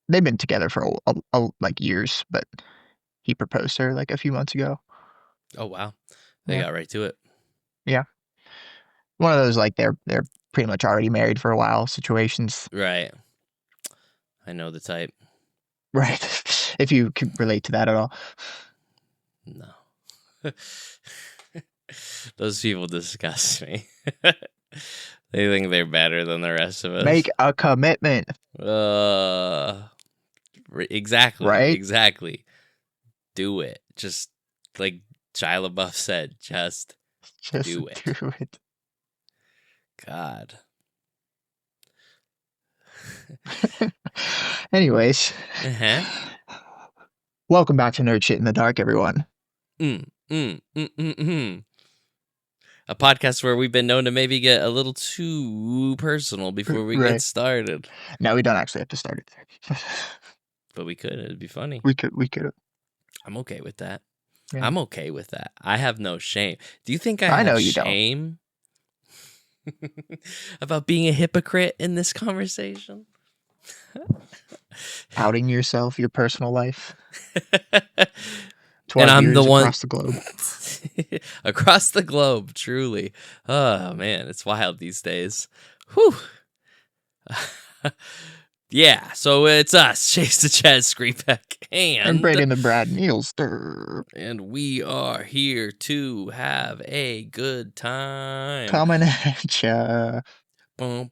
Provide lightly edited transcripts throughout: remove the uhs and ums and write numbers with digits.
they've been together for like years, but he proposed to her like a few months ago. Oh wow, they Yeah, got right to it. yeah. One of those like they're pretty much already married for a while situations, Right. I know the type. right? If you can relate to that at all. No. Those people disgust me. They think they're better than the rest of Make us. a commitment, Uh, exactly, right? exactly. Do it. Just like Shia LaBeouf said, just Just do do it. it. God. Anyways, Uh-huh. welcome back to Nerd Shit in the Dark, everyone. Mm, mm, mm, mm, mm. A podcast where we've been known to maybe get a little too personal before we get Right. started. No, we don't actually have to start it there. But we could. It'd be funny. We could. I'm okay with that. Yeah. I'm okay with that. I have no shame. Do you think I I know have you don't. shame about being a hypocrite in this conversation? Outing yourself, your personal life to And our I'm the viewers one across the globe. across the globe, truly. Oh man, it's wild these days. Whew. Yeah, so it's us, Chase the Chaz Screeback, And and Braden the Brad Niels. we are here to have a good time. Coming at ya. You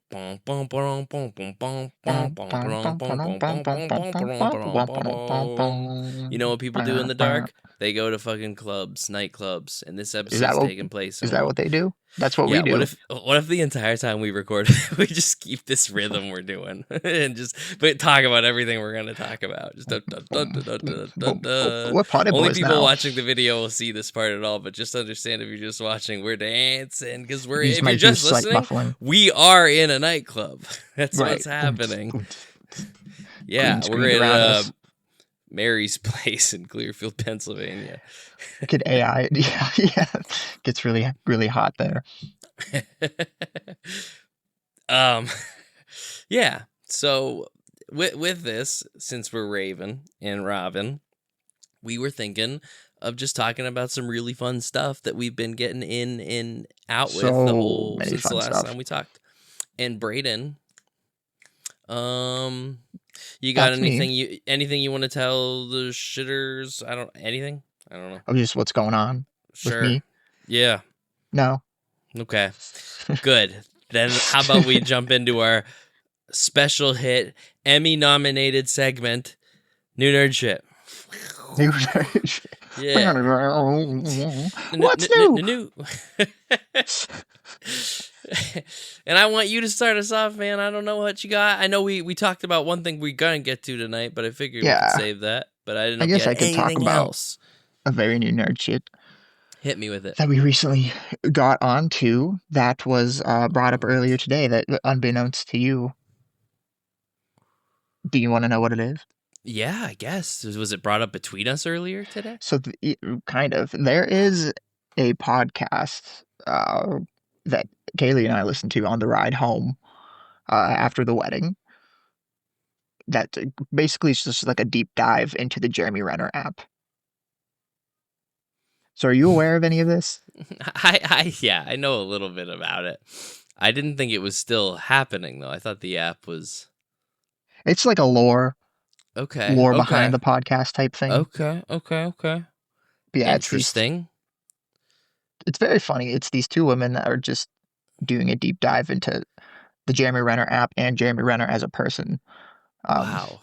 know what people do in the dark? They go to fucking clubs, nightclubs, and this Is that episode's what taking place is in that one. what they do? That's what we Yeah, do. what if the entire time we record we just keep this rhythm we're doing and just but talk about everything we're gonna talk about. Just dun, dun, dun, dun, dun, dun, dun, dun. We're potty Only boys people now. watching the video will see this part at all, but just understand if you're just watching, we're dancing because we're You just if you're might hear just slight listening, muffling. we are in a nightclub. That's Right. what's happening. Green Yeah, we're screened in around us. Mary's place in Clearfield, Pennsylvania. Could AI? Yeah, yeah. Gets really, really hot there. um yeah, so with this, since we're Raven and Robin, we were thinking of just talking about some really fun stuff that we've been getting in and out with the So whole many since the fun last stuff. time we talked. And Braden, um you got That's me. anything you want to tell the shitters? I don't know. Of just what's going on with Sure. me. Yeah. No. Okay. Good. Then how about we jump into our special hit Emmy nominated segment, New Nerd Shit. New. Yeah. What's new? New. And I want you to start us off, man. I don't know what you got. I know we talked about one thing we're gonna get to tonight, but I figured we could Yeah, save that. But I didn't know I if you guess had I could talk anything about else. a very new nerd shit Hit me with it. that we recently got onto that was brought up earlier today that unbeknownst to you. Do you want to know what it is? Yeah, I guess. Was it brought up between us earlier today? So, kind of, there is a podcast that Kaylee and I listened to on the ride home after the wedding. That basically is just like a deep dive into the Jeremy Renner app. So, are you aware of any of this? Yeah, I know a little bit about it. I didn't think it was still happening though. I thought the app was It's like a okay. lore behind Okay. the podcast type thing. Okay. Okay. Okay. But yeah, Interesting. it's very funny. It's these two women that are just doing a deep dive into the Jeremy Renner app and Jeremy Renner as a person. Um, Wow.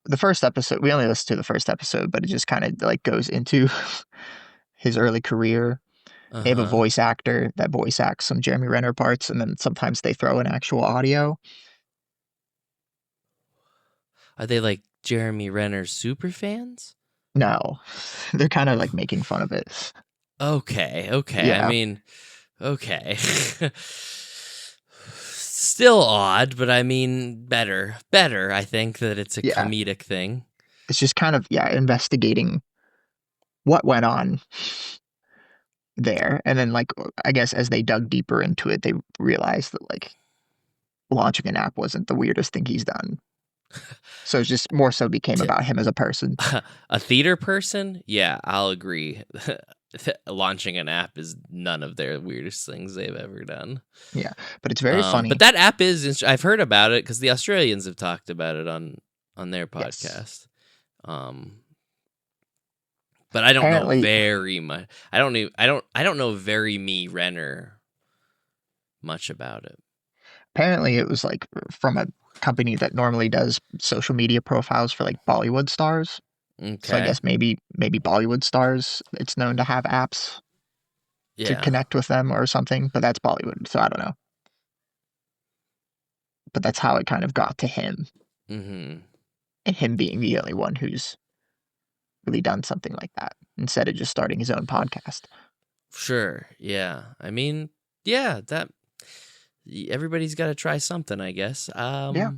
the first episode, we only listened to the first episode, but it just kind of like goes into his early career. They have a Uh-huh. voice actor that voice acts some Jeremy Renner parts, and then sometimes they throw in actual audio. Are they like Jeremy Renner super fans? No, they're kind of like making fun of it. Okay. Okay. I Yeah, mean, okay. Still odd, but I mean better. Better, I think that it's a yeah. comedic thing. It's just kind of, yeah, investigating what went on there. And then, like, I guess as they dug deeper into it, they realized that, like, launching an app wasn't the weirdest thing he's done. So it just more so became To- about him as a person. a theater person, yeah, I'll agree. Launching an app is none of their weirdest things they've ever done. Yeah, but it's very But funny. that app is. I've heard about it because the Australians have talked about it on their Yes. podcast. Um, but I don't know Apparently, very much. I don't know very me Renner much about it. apparently it was like from a company that normally does social media profiles for like Bollywood stars. So I Okay. guess maybe Bollywood stars, it's known to have apps to Yeah. connect with them or something, but that's Bollywood, so I don't know. But that's how it kind of got to him, Mm-hmm. and him being the only one who's really done something like that instead of just starting his own podcast. Sure. Yeah. I mean, yeah. That everybody's got to try something, I guess. Yeah,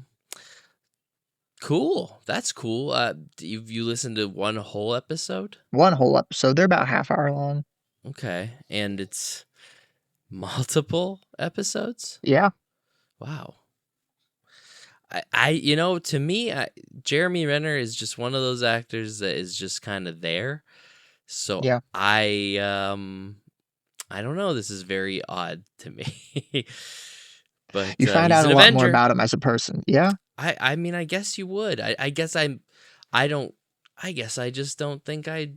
Cool. That's cool. You listened to one whole episode? one whole episode. They're about half hour long. Okay, and it's multiple episodes. Yeah, Wow. To me, Jeremy Renner is just one of those actors that is just kind of there. So yeah. I don't know. This is very odd to me. But You find he's out an a lot more Avenger. about him as a person. Yeah, I mean, I guess you would. I guess I don't. I guess I just don't think I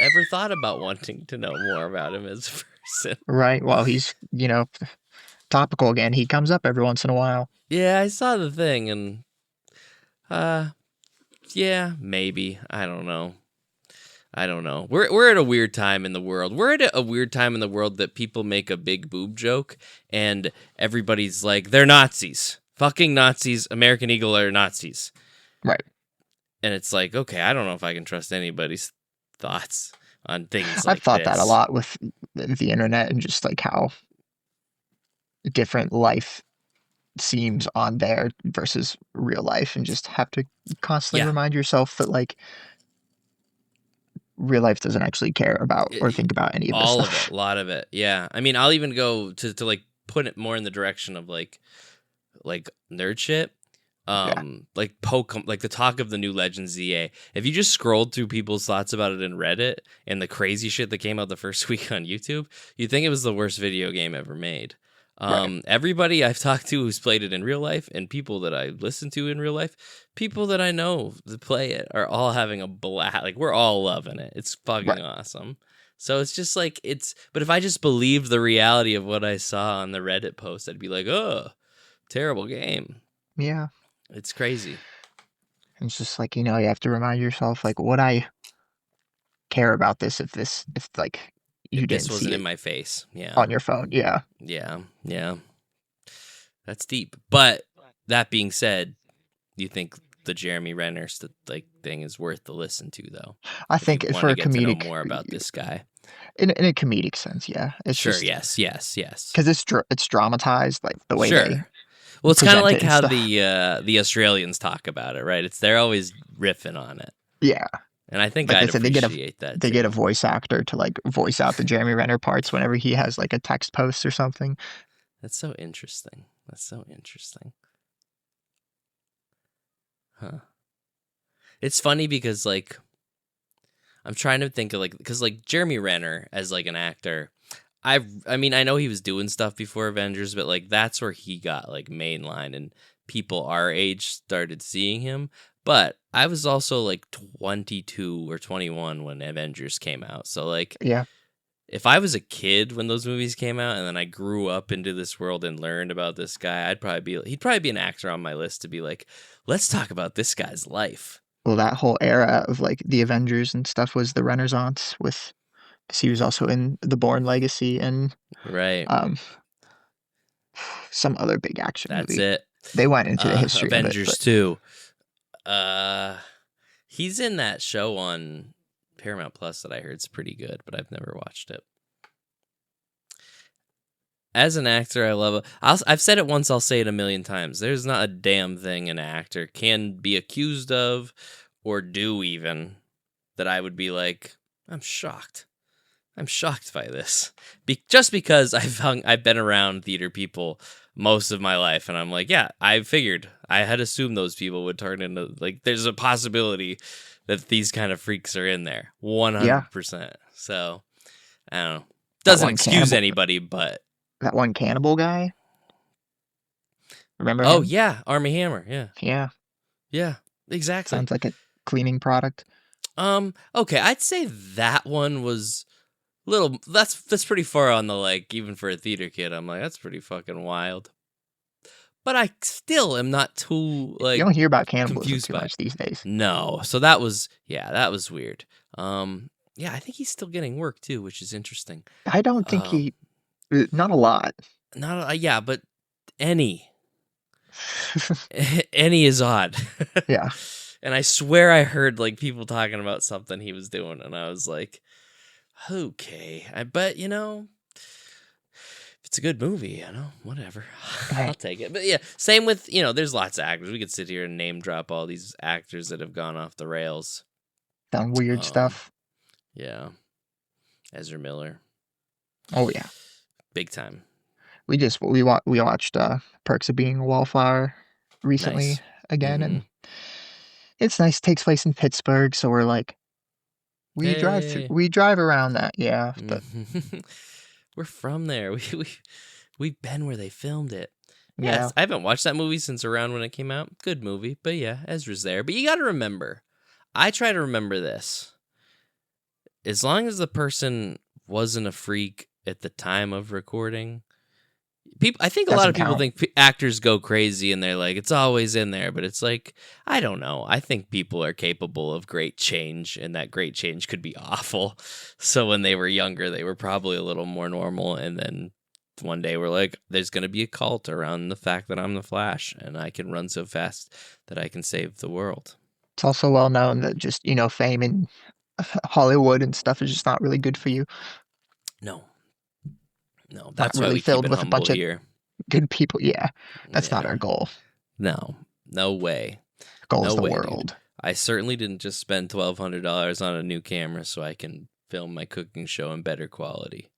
ever thought about wanting to know more about him as a person. right. Well, he's, topical again. He comes up every once in a while. Yeah, I saw the thing and uh yeah, maybe. I don't know. I don't know. We're at a weird time in the world. We're at a weird time in the world that people make a big boob joke and everybody's like, they're Nazis. Fucking Nazis. American Eagle are Nazis. Right. And it's like, okay, I don't know if I can trust anybody's thoughts on things I've like thought that a this. lot with the internet and just like how different life seems on there versus real life, and just have to constantly Yeah. remind yourself that like real life doesn't actually care about or think about any of this All of it, stuff. a lot of it. Yeah. I mean, I'll even go to like put it more in the direction of like nerd shit. Yeah. Like like the talk of the new Legends ZA. If you just scrolled through people's thoughts about it in Reddit and the crazy shit that came out the first week on YouTube, you'd think it was the worst video game ever made. Right. Everybody I've talked to who's played it in real life and people that I listen to in real life, people that I know that play it are all having a blast. Like we're all loving it. It's fucking Right. awesome. So it's just like but if I just believed the reality of what I saw on the Reddit post, I'd be like, oh, terrible game. Yeah. It's crazy. It's just like, you have to remind yourself like, would I care about this if like you If this didn't wasn't see in it my face. Yeah. on your phone? Yeah. Yeah. Yeah. That's deep. But that being said, you think the Jeremy Renner thing is worth the listen to though. I If you think want for to a get to know comedic more about this guy. in a comedic sense, yeah. It's Sure, just yes, yes, yes. because it's dramatized, like the way they Sure. Well, it's kind of present it like and how stuff. the Australians talk about it, right? They're always riffing on it. Yeah. And I think Like I I'd said, appreciate that they get a too. voice actor to like voice out the Jeremy Renner parts whenever he has like a text post or something. That's so interesting. That's so interesting. Huh. It's funny because like I'm trying to think of like because like Jeremy Renner as like an actor, I mean I know he was doing stuff before Avengers, but like that's where he got like mainline and people our age started seeing him. But I was also like 22 or 21 when Avengers came out, so like Yeah. if I was a kid when those movies came out and then I grew up into this world and learned about this guy, he'd probably be an actor on my list to be like, let's talk about this guy's life. Well, that whole era of like the Avengers and stuff was the Renaissance with, because he was also in The Bourne Legacy and Right. um some other big action That's movie. it. They went into the history of it, Avengers but 2. Uh he's in that show on Paramount Plus that I heard is pretty good, but I've never watched it. As an actor, I love it. I've said it once, I'll say it a million times. There's not a damn thing an actor can be accused of or do even that I would be like, I'm shocked. I'm shocked by this. Just because I've been around theater people most of my life, and I'm like, yeah, I figured I had assumed those people would turn into, like, there's a possibility that these kind of freaks are in there. Yeah, 100%. So, I don't know. that Doesn't one excuse cannibal, anybody, but. that one cannibal guy. Remember Oh, him? yeah. Army Hammer. Yeah. Yeah, Yeah. Exactly. sounds like a cleaning product. Okay. I'd say that one was little. That's pretty far on the, like, even for a theater kid. I'm like, that's pretty fucking wild. But I still am not too, You like, don't hear about cannibalism confused too by it. much these days. No. So that was, yeah, that was weird. Yeah, I think he's still getting work too, which is interesting. I don't think Um, he, not a lot. not yeah, but any any is odd. Yeah, And I swear I heard, like, people talking about something he was doing, and I was like, okay. I bet, if it's a good movie, whatever. I'll hey, take it. But yeah, same with, there's lots of actors. We could sit here and name drop all these actors that have gone off the rails. done weird Um, stuff. yeah. Ezra Miller. Oh yeah, Big time. we watched Perks of Being a Wallflower recently Nice. again, Mm-hmm. and it's nice. It takes place in Pittsburgh, so we're like, Hey. we drive around that. Yeah, but Mhm. We're from there. We've been where they filmed it. yeah, Yes, I haven't watched that movie since around when it came out. Good movie, but yeah, Ezra's there. But you got to remember, I try to remember this. As long as the person wasn't a freak at the time of recording, I think a lot doesn't of people count. think actors go crazy and they're like, it's always in there, but it's like, I don't know. I think people are capable of great change, and that great change could be awful. So when they were younger, they were probably a little more normal, and then one day we're like, there's going to be a cult around the fact that I'm the Flash and I can run so fast that I can save the world. It's also well known that just fame in Hollywood and stuff is just not really good for you. No, no, Not that's why really we keep filled it with a humble bunch of here. good people. Yeah, that's not Yeah, our goal. no, no way. Our goal is No the way, dude. world. I certainly didn't just spend $1,200 on a new camera so I can film my cooking show in better quality.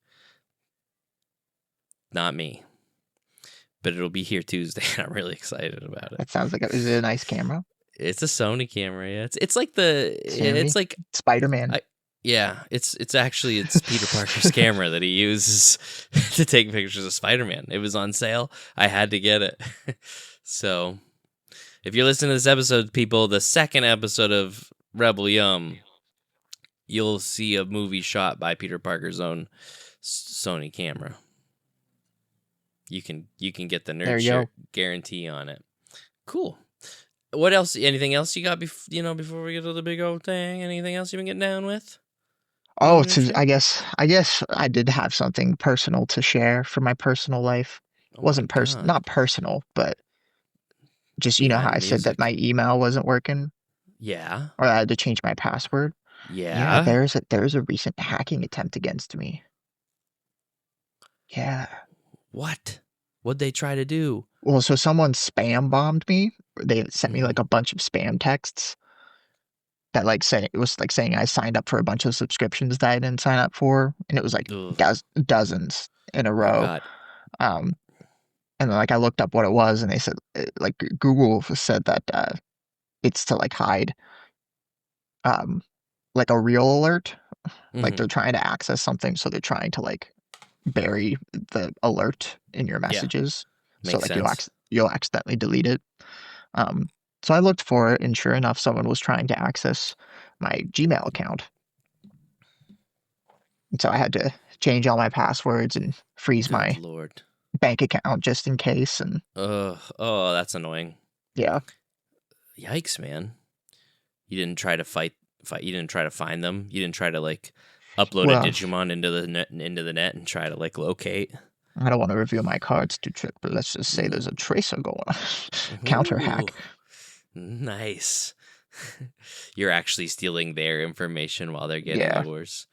Not me. But it'll be here Tuesday, and I'm really excited about it. That sounds like is it a nice camera? It's a Sony camera, yeah. It's like Sony, Spider-Man. it's Peter Parker's camera that he uses to take pictures of Spider-Man. It was on sale. I had to get it. So, if you're listening to this episode, people, the second episode of Rebel Yum, you'll see a movie shot by Peter Parker's own Sony camera. You can get the There nerd you shirt go. guarantee on it. Cool. What else? Anything else you got? Before we get to the big old thing, anything else you've been getting down with? Oh, Anything to share? I guess I did have something personal to share from my personal life. Oh my Wasn't god! not personal, but just how Behind the I said that my music. email wasn't working Yeah. or I had to change my password. Yeah, Yeah. there's a recent hacking attempt against me. Yeah. What? What'd they try to do? Well, so someone spam bombed me. They sent me like Mm-hmm. a bunch of spam texts that like said it was like saying I signed up for a bunch of subscriptions that I didn't sign up for, and it was like Ugh. dozens in a Oh row. god. Um, and then like I looked up what it was, and they said like Google said that it's to like hide um like a real alert, like Mm-hmm. they're trying to access something, so they're trying to like bury the alert in your Yeah. messages, so Makes like sense. you'll accidentally delete it. Um, so I looked for it, and sure enough, someone was trying to access my Gmail account. And so I had to change all my passwords and freeze Good my lord. bank account just in case. And Ugh. Oh, that's annoying. yeah, Yikes, man. You didn't try to fight. You didn't try to find them. You didn't try to, like, upload a well, Digimon into the net and try to, like, locate. I don't want to reveal my cards too trick, but let's just say there's a Ooh. tracer going on. Counter Ooh. hack. Nice. You're actually stealing their information while they're getting Yeah, yours.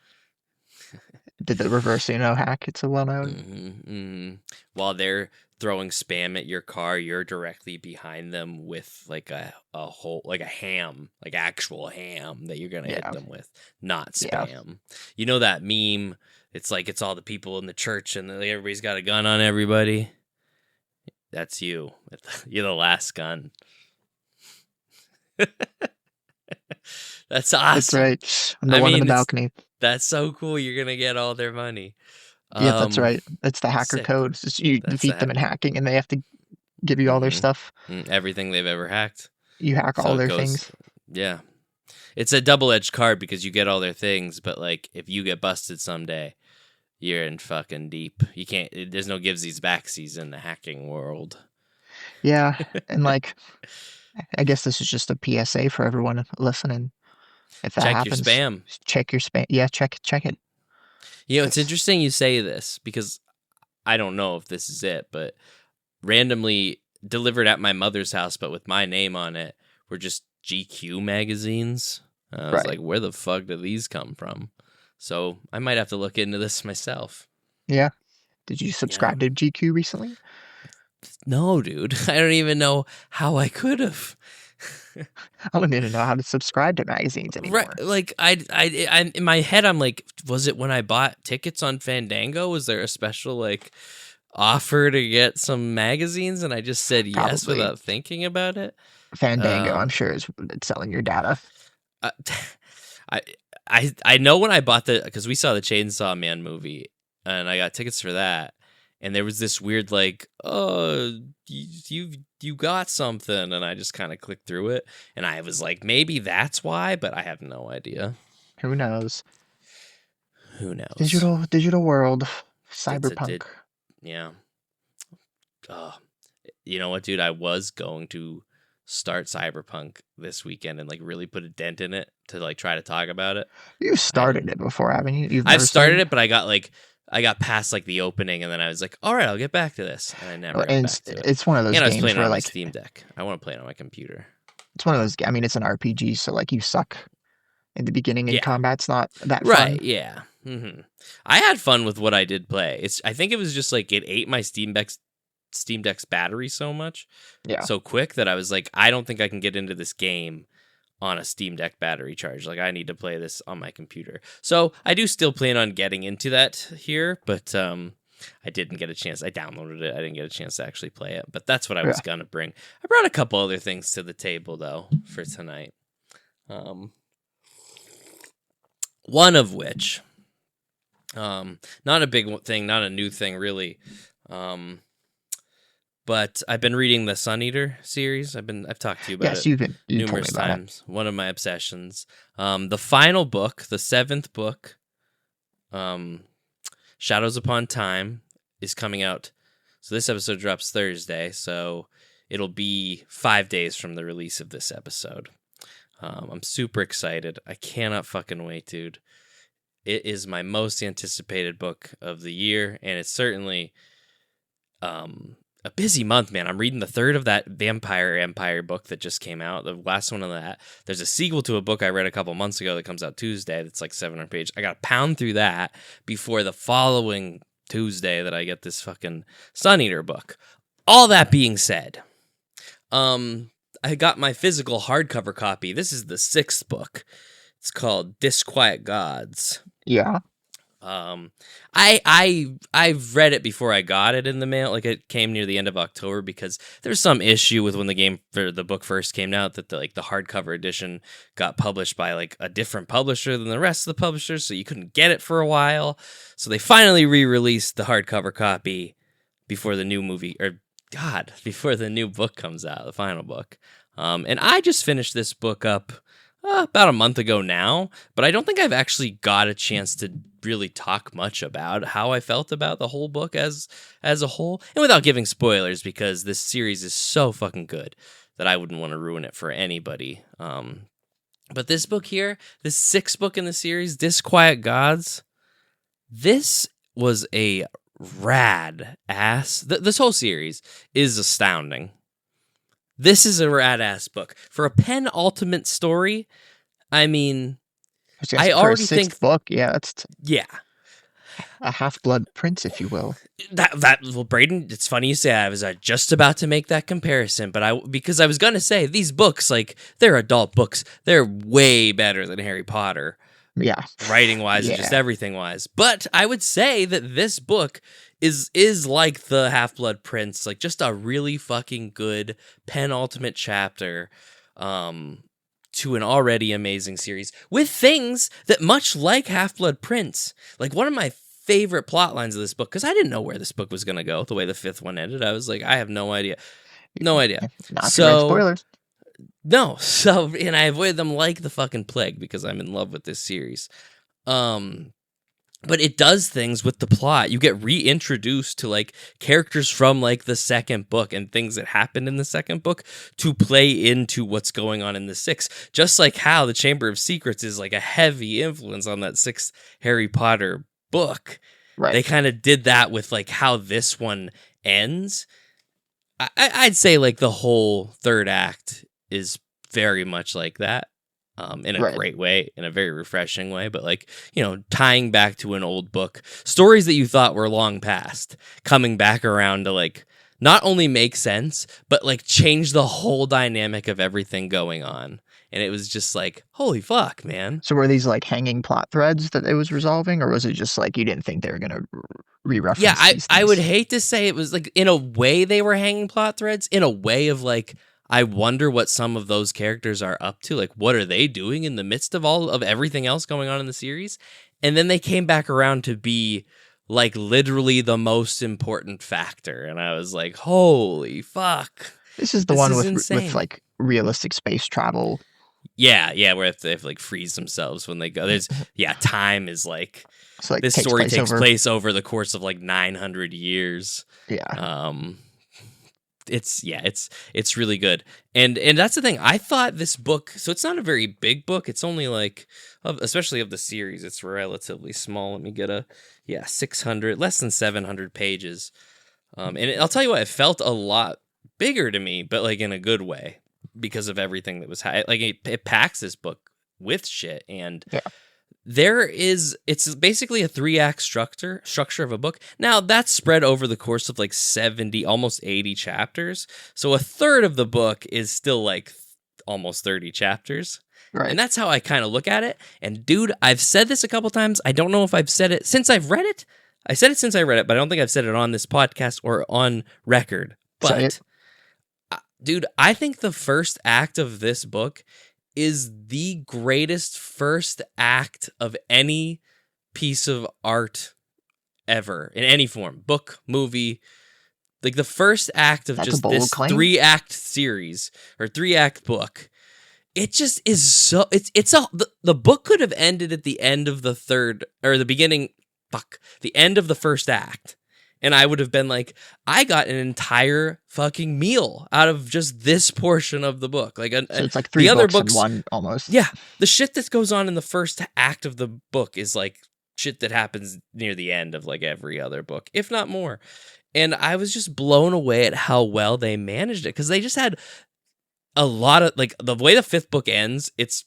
did the reverse hack. It's a well known. While they're throwing spam at your car, you're directly behind them with, like, a whole, like a ham, like actual ham that you're gonna hit Yeah, them with, not yeah. spam. You know that meme? It's like it's all the people in the church and, like, everybody's got a gun on everybody. That's you. You're the last gun. That's That's awesome. right. I'm the I one on the mean, balcony. that's so cool. You're gonna get all their money. Yeah, that's right. It's the hacker Sick. code. It's just you That's defeat them that. in hacking, and they have to give you all their stuff. Everything they've ever hacked. You hack So all it their goes. things. Yeah, it's a double-edged card because you get all their things, but like if you get busted someday, you're in fucking deep. You can't. There's no givesies backsies in the hacking world. Yeah, and like I guess this is just a PSA for everyone listening. If that Check your happens, spam. check your spam. Yeah, check it. You know, it's It's interesting you say this because I don't know if this is it, but randomly delivered at my mother's house, but with my name on it, were just GQ magazines. I was right. like, where the fuck did these come from? So I might have to look into this myself. Yeah. Did you Yeah. subscribe to GQ recently? No, dude. I don't even know how I could have. I don't even know how to subscribe to magazines Right, anymore. like I in my head, I'm like, was it when I bought tickets on Fandango? Was there a special like offer to get some magazines, and I just said yes Probably without thinking about it? Fandango, I'm Um, sure, is selling your data. I I I know when I bought because we saw the Chainsaw Man movie, and I got tickets for that, and there was this weird like, oh, you got something, and I just kind of clicked through it, and I was like, maybe that's why, but I have no idea. Who knows? Who knows? Digital world, It's a cyberpunk. yeah. Oh, you know what, dude? I was going to start Cyberpunk this weekend and like really put a dent in it to like try to talk about it. You I haven't. started it before, haven't you? You've I've never started started, it, but I got past like the opening, and then I was like, all right, I'll get back to this, and I never got and back to it. it's one of those And I was games playing it where on my like Steam Deck. I want to play it on my computer. it's one of those. I mean, it's an RPG, so like you suck in the beginning, and Yeah. combat's not that Right. fun. Yeah. I had fun with what I did play. I think it was just like it ate my Steam Deck's battery so much, Yeah, so quick that I was like, I don't think I can get into this game on a Steam Deck battery charge. Like I need to play this on my computer. So I do still plan on getting into that here, but I didn't get a chance. I downloaded it. I didn't get a chance to actually play it, but that's what I was yeah. gonna bring. I brought a couple other things to the table though for tonight. One of which, not a big thing, not a new thing really. But I've been reading the Sun Eater series. I've talked to you about Yes, it you told me numerous about it. times. One of my obsessions. The final book, the 7th book, Shadows Upon Time, is coming out. So this episode drops Thursday, so it'll be 5 days from the release of this episode. I'm super excited. I cannot fucking wait, dude. It is my most anticipated book of the year, and it's certainly a busy month, man. I'm reading the third of that Vampire Empire book that just came out, the last one of that. There's a sequel to a book I read a couple months ago that comes out Tuesday that's like 700 pages. I got to pound through that before the following Tuesday that I get this fucking Sun Eater book. All that being said, I got my physical hardcover copy. This is the 6th book. It's called Disquiet Gods. Yeah. I've read it before I got it in the mail. Like it came near the end of October because there's some issue with when the book first came out that the hardcover edition got published by like a different publisher than the rest of the publishers, so you couldn't get it for a while. So they finally re-released the hardcover copy before the new before the new book comes out, the final book. And I just finished this book up about a month ago now, but I don't think I've actually got a chance to really talk much about how I felt about the whole book as a whole, and without giving spoilers, because this series is so fucking good that I wouldn't want to ruin it for anybody. But this book here, this 6th book in the series, Disquiet Gods, this was a rad ass. This whole series is astounding. This is a rad ass book for a penultimate story. I mean, I For a already sixth think, book, yeah, that's yeah, a half-blood prince, if you will. well, Braden, it's funny you say I was just about to make that comparison, but because I was gonna say these books, like they're adult books, they're way better than Harry Potter, Yeah. writing wise and just Yeah. everything wise. But I would say that this book is like the Half-Blood Prince, like just a really fucking good penultimate chapter to an already amazing series with things that, much like Half-Blood Prince, like one of my favorite plot lines of this book, because I didn't know where this book was going to go the way the fifth one ended. I was like, I have no idea. No idea. Not if you read So spoilers. no, so and I avoid them like the fucking plague because I'm in love with this series. But it does things with the plot. You get reintroduced to like characters from like the second book and things that happened in the second book to play into what's going on in the sixth. Just like how the Chamber of Secrets is like a heavy influence on that sixth Harry Potter book. Right. They kind of did that with like how this one ends. I'd say like the whole third act is very much like that. In a Right. great way, in a very refreshing way, but like, you know, tying back to an old book, stories that you thought were long past, coming back around to like not only make sense, but like change the whole dynamic of everything going on. And it was just like, holy fuck, man. So were these like hanging plot threads that it was resolving, or was it just like you didn't think they were gonna Yeah, re-reference these I would things? hate to say it was like in a way they were hanging plot threads, in a way of like, I wonder what some of those characters are up to. Like, what are they doing in the midst of all of everything else going on in the series? And then they came back around to be like literally the most important factor. And I was like, holy fuck. This is the This one is with insane. like realistic space travel. Yeah, where they have to like freeze themselves when they go. There's time is like So like this takes story place takes over. place over the course of like 900 years. Yeah. It's really good. And that's the thing. I thought this book, so it's not a very big book. It's only like, especially of the series, it's relatively small. Let me get 600, less than 700 pages. And I'll tell you what, it felt a lot bigger to me, but like in a good way because of everything that was, like it packs this book with shit. And Yeah. it's basically a 3-act structure of a book. Now that's spread over the course of like 70, almost 80 chapters. So a third of the book is still like almost 30 chapters. Right. And that's how I kind of look at it. And dude, I've said this a couple times. I don't know if I've said it since I've read it. I said it since I read it, but I don't think I've said it on this podcast or on record. Say it. But dude, I think the first act of this book is the greatest first act of any piece of art ever in any form, book, movie. Like the first act of That's a just bold this claim. 3-act series or 3-act book. It just is so the book could have ended at the end of the third or the beginning, the end of the first act. And I would have been like, I got an entire fucking meal out of just this portion of the book. Like, So it's like 3 the other books books, in one almost. yeah, the shit that goes on in the first act of the book is like shit that happens near the end of like every other book, if not more. And I was just blown away at how well they managed it because they just had a lot of like the way the fifth book ends. It's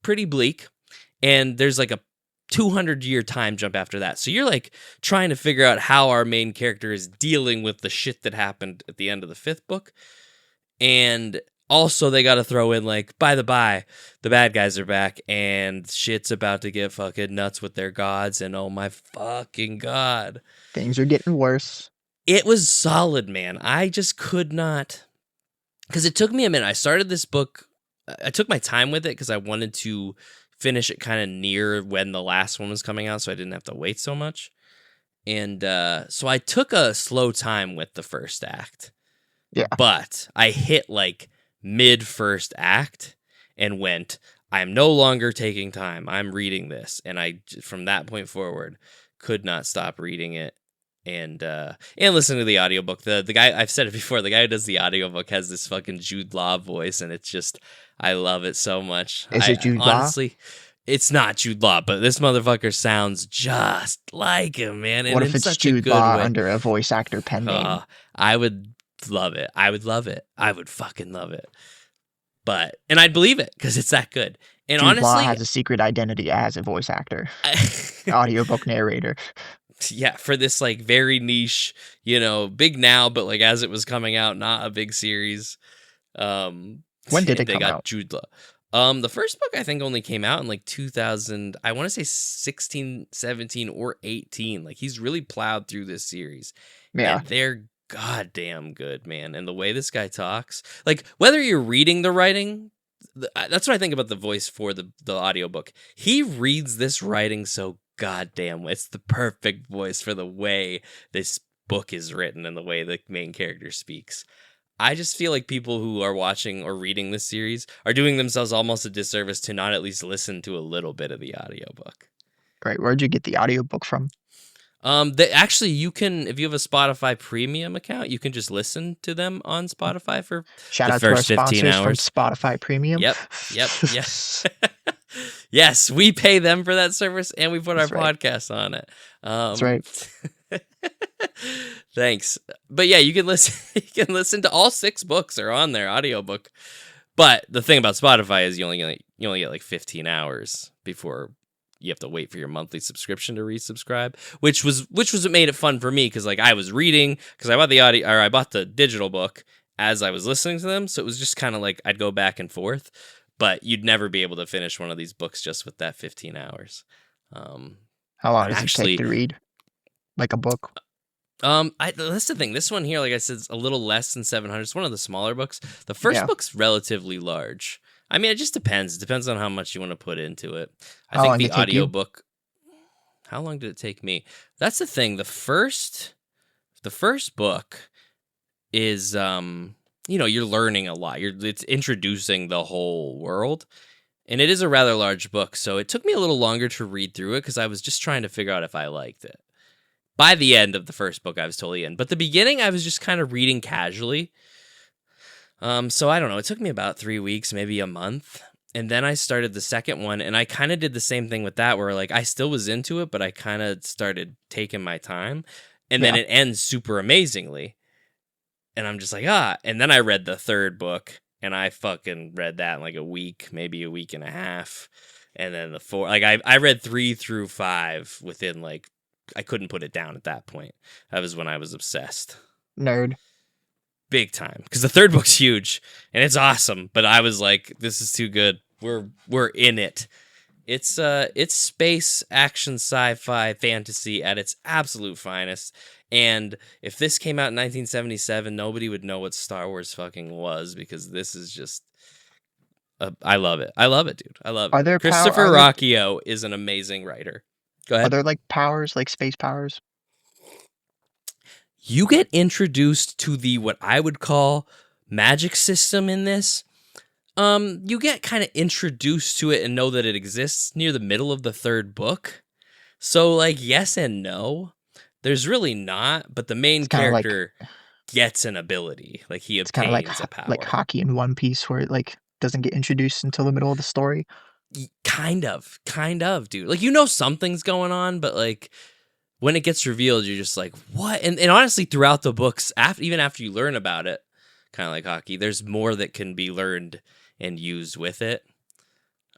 pretty bleak, and there's like a 200-year time jump after that. So you're like trying to figure out how our main character is dealing with the shit that happened at the end of the fifth book. And also they got to throw in like, by the by, the bad guys are back and shit's about to get fucking nuts with their gods. And oh my fucking God. Things are getting worse. It was solid, man. I just could not, because it took me a minute. I started this book. I took my time with it because I wanted to finish it kind of near when the last one was coming out, so I didn't have to wait so much. And so I took a slow time with the first act. Yeah. But I hit like mid first act and went, I'm no longer taking time. I'm reading this. And I, from that point forward, could not stop reading it. And listen to the audiobook. The guy, I've said it before, the guy who does the audiobook has this fucking Jude Law voice, and it's just, I love it so much. Is it Jude Law? Honestly, it's not Jude Law, but this motherfucker sounds just like him, man. What And if in it's such Jude a good Law way. under a voice actor pen name? I would love it. I would love it. I would fucking love it. And I'd believe it because it's that good. And Jude Law honestly, has a secret identity as a voice actor, audiobook narrator. Yeah, for this like very niche, big now, but like as it was coming out, not a big series. When did it they come got out? Jude Law. The first book I think only came out in like 2000, I want to say 16, 17, or 18. Like he's really plowed through this series Yeah, and they're goddamn good, man. And the way this guy talks, like whether you're reading the writing, that's what I think about the voice for the audiobook. He reads this writing so goddamn well. It's the perfect voice for the way this book is written and the way the main character speaks. I just feel like people who are watching or reading this series are doing themselves almost a disservice to not at least listen to a little bit of the audiobook. great. Where'd you get the audiobook from? They actually, you can, if you have a Spotify premium account, you can just listen to them on Spotify for Shout the out to our first 15 sponsors from hours. Spotify Premium. Yep. Yes, we pay them for that service and we put our That's right. podcast on it. That's right. Thanks. But yeah, you can listen to all 6 books are on their audiobook. But the thing about Spotify is you only get like 15 hours before you have to wait for your monthly subscription to resubscribe, which was what made it fun for me, because like I was reading, because I bought the digital book as I was listening to them, so it was just kind of like I'd go back and forth, but you'd never be able to finish one of these books just with that 15 hours. How long And does it take to read? Like a book? That's the thing. This one here, like I said, is a little less than 700. It's one of the smaller books. The first Yeah. book's relatively large. I mean, it just depends. It depends on how much you want to put into it. I How think long the did it take you? audiobook. How long did it take me? That's the thing. The first book is you're learning a lot. It's introducing the whole world. And it is a rather large book, so it took me a little longer to read through it because I was just trying to figure out if I liked it. By the end of the first book, I was totally in. But the beginning, I was just kind of reading casually. So I don't know. It took me about 3 weeks, maybe a month. And then I started the second one, and I kind of did the same thing with that, where like I still was into it, but I kind of started taking my time. And then Yeah. it ends super amazingly. And I'm just like, And then I read the third book, and I fucking read that in like a week, maybe a week and a half. And then the four, like I read 3 through 5 within like, I couldn't put it down at that point. That was when I was obsessed. Nerd. Big time. Because the third book's huge and it's awesome. But I was like, this is too good. We're in it. It's space, action, sci-fi, fantasy at its absolute finest. And if this came out in 1977, nobody would know what Star Wars fucking was, because this is just I love it. I love it, dude. I love Are it. there Christopher Rocchio is an amazing writer. Go Are ahead. there like powers, like space powers? You get introduced to the what I would call magic system in this. You get kind of introduced to it and know that it exists near the middle of the third book. So like yes and no. There's really not, but the main It's kind of like character gets an ability. Like he it's kind of obtains a power. like hockey in One Piece, where it like doesn't get introduced until the middle of the story. Kind of, dude. Like something's going on, but like when it gets revealed, you're just like, what? And honestly, throughout the books, even after you learn about it, kind of like hockey, there's more that can be learned and used with it.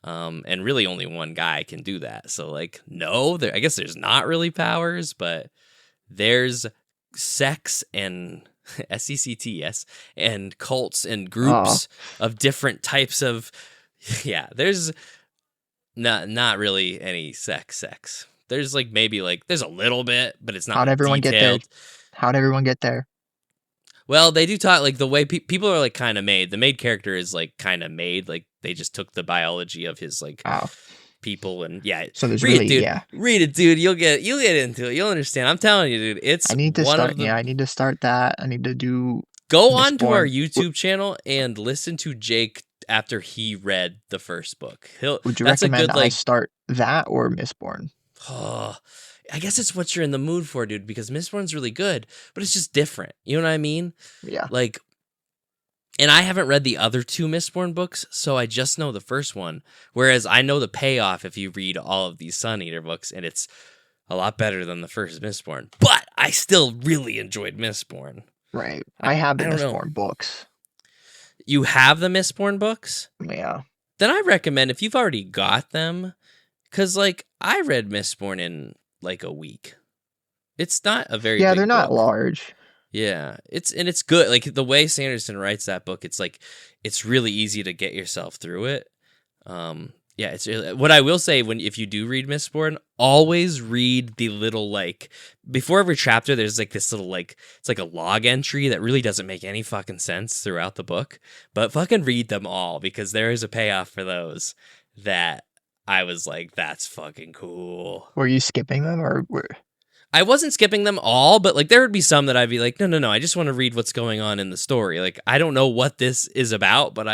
And really only one guy can do that. So like, no, I guess there's not really powers, but there's sex and SECTS and cults and groups of different types of, there's not really any sex. There's like maybe like there's a little bit, but it's not How'd everyone detailed. get there? How'd everyone get there? Well, they do talk like the way people are like kind of made. The main character is like kind of made. Like they just took the biology of his like people and So there's read really it, dude. Read it, dude. You'll get into it. You'll understand. I'm telling you, dude. It's I need to one start. of the, Yeah, I need to start that. I need to do. Go on to our YouTube channel and listen to Jake after he read the first book. Would you that's recommend a good, like, I start that or Mistborn? Oh, I guess it's what you're in the mood for, dude, because Mistborn's really good, but it's just different. You know what I mean? Yeah. Like, and I haven't read the other 2 Mistborn books, so I just know the first one. Whereas I know the payoff if you read all of these Sun Eater books, and it's a lot better than the first Mistborn. But I still really enjoyed Mistborn. Right. I have the Mistborn books. You have the Mistborn books? Yeah. Then I recommend, if you've already got them, because like I read Mistborn in like a week. It's not a very big they're not book. large. Yeah, it's good. Like the way Sanderson writes that book, it's like it's really easy to get yourself through it. Yeah, it's what I will say if you do read Mistborn, always read the little like before every chapter. There's like this little like it's like a log entry that really doesn't make any fucking sense throughout the book, but fucking read them all because there is a payoff for those that I was like, that's fucking cool. Were you skipping them or were? I wasn't skipping them all, but like there would be some that I'd be like, no, I just want to read what's going on in the story. Like I don't know what this is about, but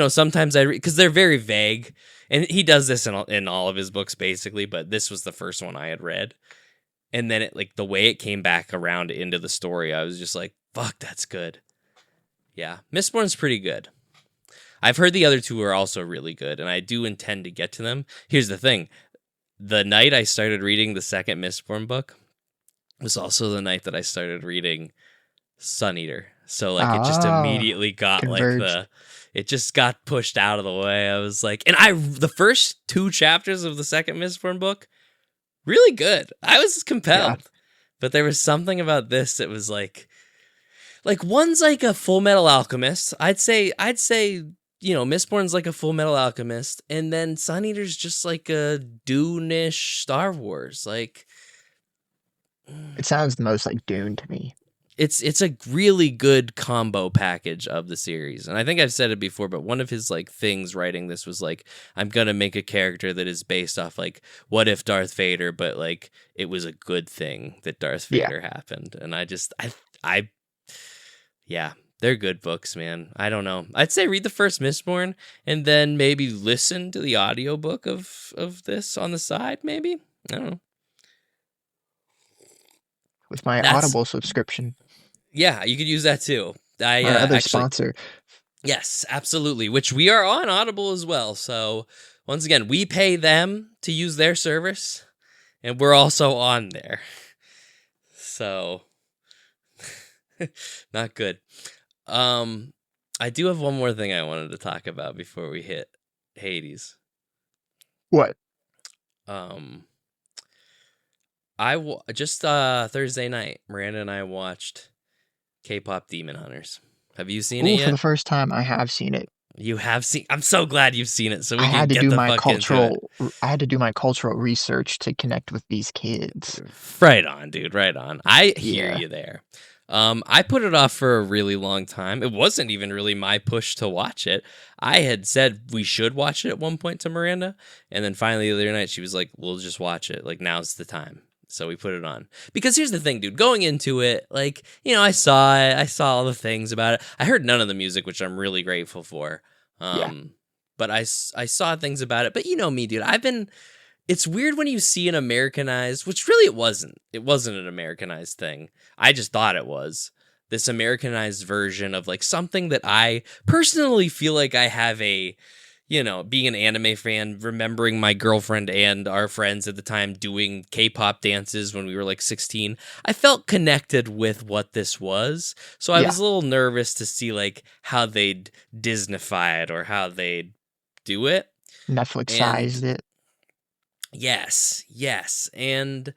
sometimes I read because they're very vague. And he does this in all of his books, basically, but this was the first one I had read. And then the way it came back around into the story, I was just like, fuck, that's good. Yeah, Mistborn's pretty good. I've heard the other two are also really good, and I do intend to get to them. Here's the thing. The night I started reading the second Mistborn book was also the night that I started reading Sun Eater. So, it just immediately got, converged. It just got pushed out of the way. I was like, and the first 2 chapters of the second Mistborn book, really good. I was compelled. Yeah. But there was something about this that was like one's like a Full Metal Alchemist. I'd say, Mistborn's like a Full Metal Alchemist, and then Sun Eater's just like a Dune-ish Star Wars. Like, it sounds the most like Dune to me. It's a really good combo package of the series. And I think I've said it before, but one of his things writing this was I'm going to make a character that is based off what if Darth Vader, but it was a good thing that Darth Vader happened. And yeah, they're good books, man. I don't know. I'd say read the first Mistborn and then maybe listen to the audiobook of this on the side, maybe. I don't know. With my Audible subscription. Yeah, you could use that too. Our other sponsor. Yes, absolutely. Which we are on Audible as well. So once again, we pay them to use their service, and we're also on there. So not good. I do have one more thing I wanted to talk about before we hit Hades. What? Just Thursday night, Miranda and I watched KPop Demon Hunters. Have you seen it yet? For the first time, I have seen it. You have seen? I'm so glad you've seen it. So we can get the fuck into it. I had to do my cultural research to connect with these kids. Right on, dude. Right on. I hear you there. I put it off for a really long time. It wasn't even really my push to watch it. I had said we should watch it at one point to Miranda, and then finally the other night she was like, "We'll just watch it. Now's the time." So we put it on. Because here's the thing, dude. Going into it, I saw it. I saw all the things about it. I heard none of the music, which I'm really grateful for. But I saw things about it. But you know me, dude. It's weird when you see an Americanized, which really it wasn't. It wasn't an Americanized thing. I just thought it was. This Americanized version of something that I personally feel like I have being an anime fan, remembering my girlfriend and our friends at the time doing K-pop dances when we were 16, I felt connected with what this was. So I was a little nervous to see how they'd Disneyfy it or how they'd do it. Netflix-sized it. Yes. And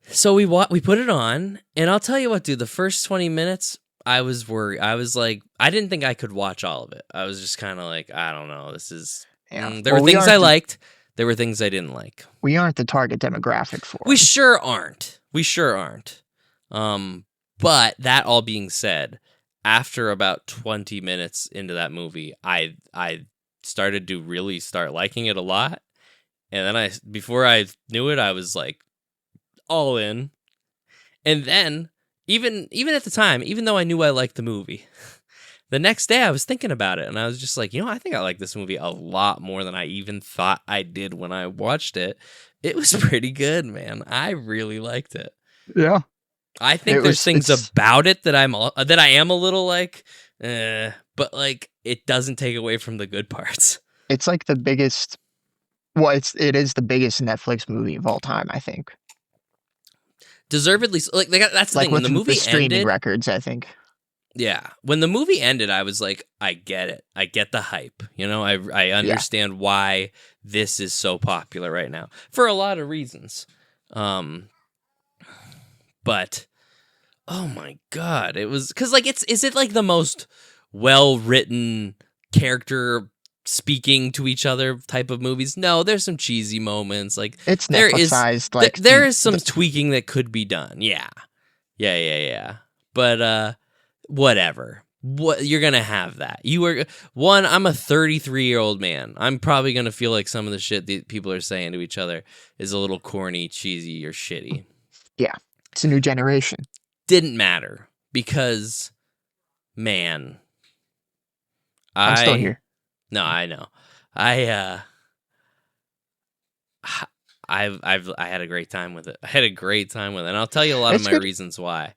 so we put it on, and I'll tell you what, dude, the first 20 minutes, I was worried. I was I didn't think I could watch all of it. I was just kind of I don't know. This is... There were things I liked. There were things I didn't like. We aren't the target demographic for it. We sure aren't. But that all being said, after about 20 minutes into that movie, I started to really start liking it a lot. And then before I knew it, I was all in. And then... Even at the time, even though I knew I liked the movie, the next day I was thinking about it, and I was just I think I like this movie a lot more than I even thought I did when I watched it. It was pretty good, man. I really liked it. Yeah. I think there's things about it that I am a little but it doesn't take away from the good parts. It's the biggest... Well, it is the biggest Netflix movie of all time, I think. Deservedly, that's the thing. When the movie streaming ended, records, I think. Yeah, when the movie ended, I was I get it. I get the hype. I understand why this is so popular right now for a lot of reasons. But oh my god, it was because is it the most well written character speaking to each other type of movies. No, there's some cheesy moments. Like It's Netflixized, like there is some tweaking that could be done. Yeah. But whatever. What you're gonna have that. I'm a 33-year-old man. I'm probably gonna feel like some of the shit that people are saying to each other is a little corny, cheesy, or shitty. Yeah, it's a new generation. Didn't matter because, man, I'm still here. No, I know. I had a great time with it. And I'll tell you a lot of my reasons why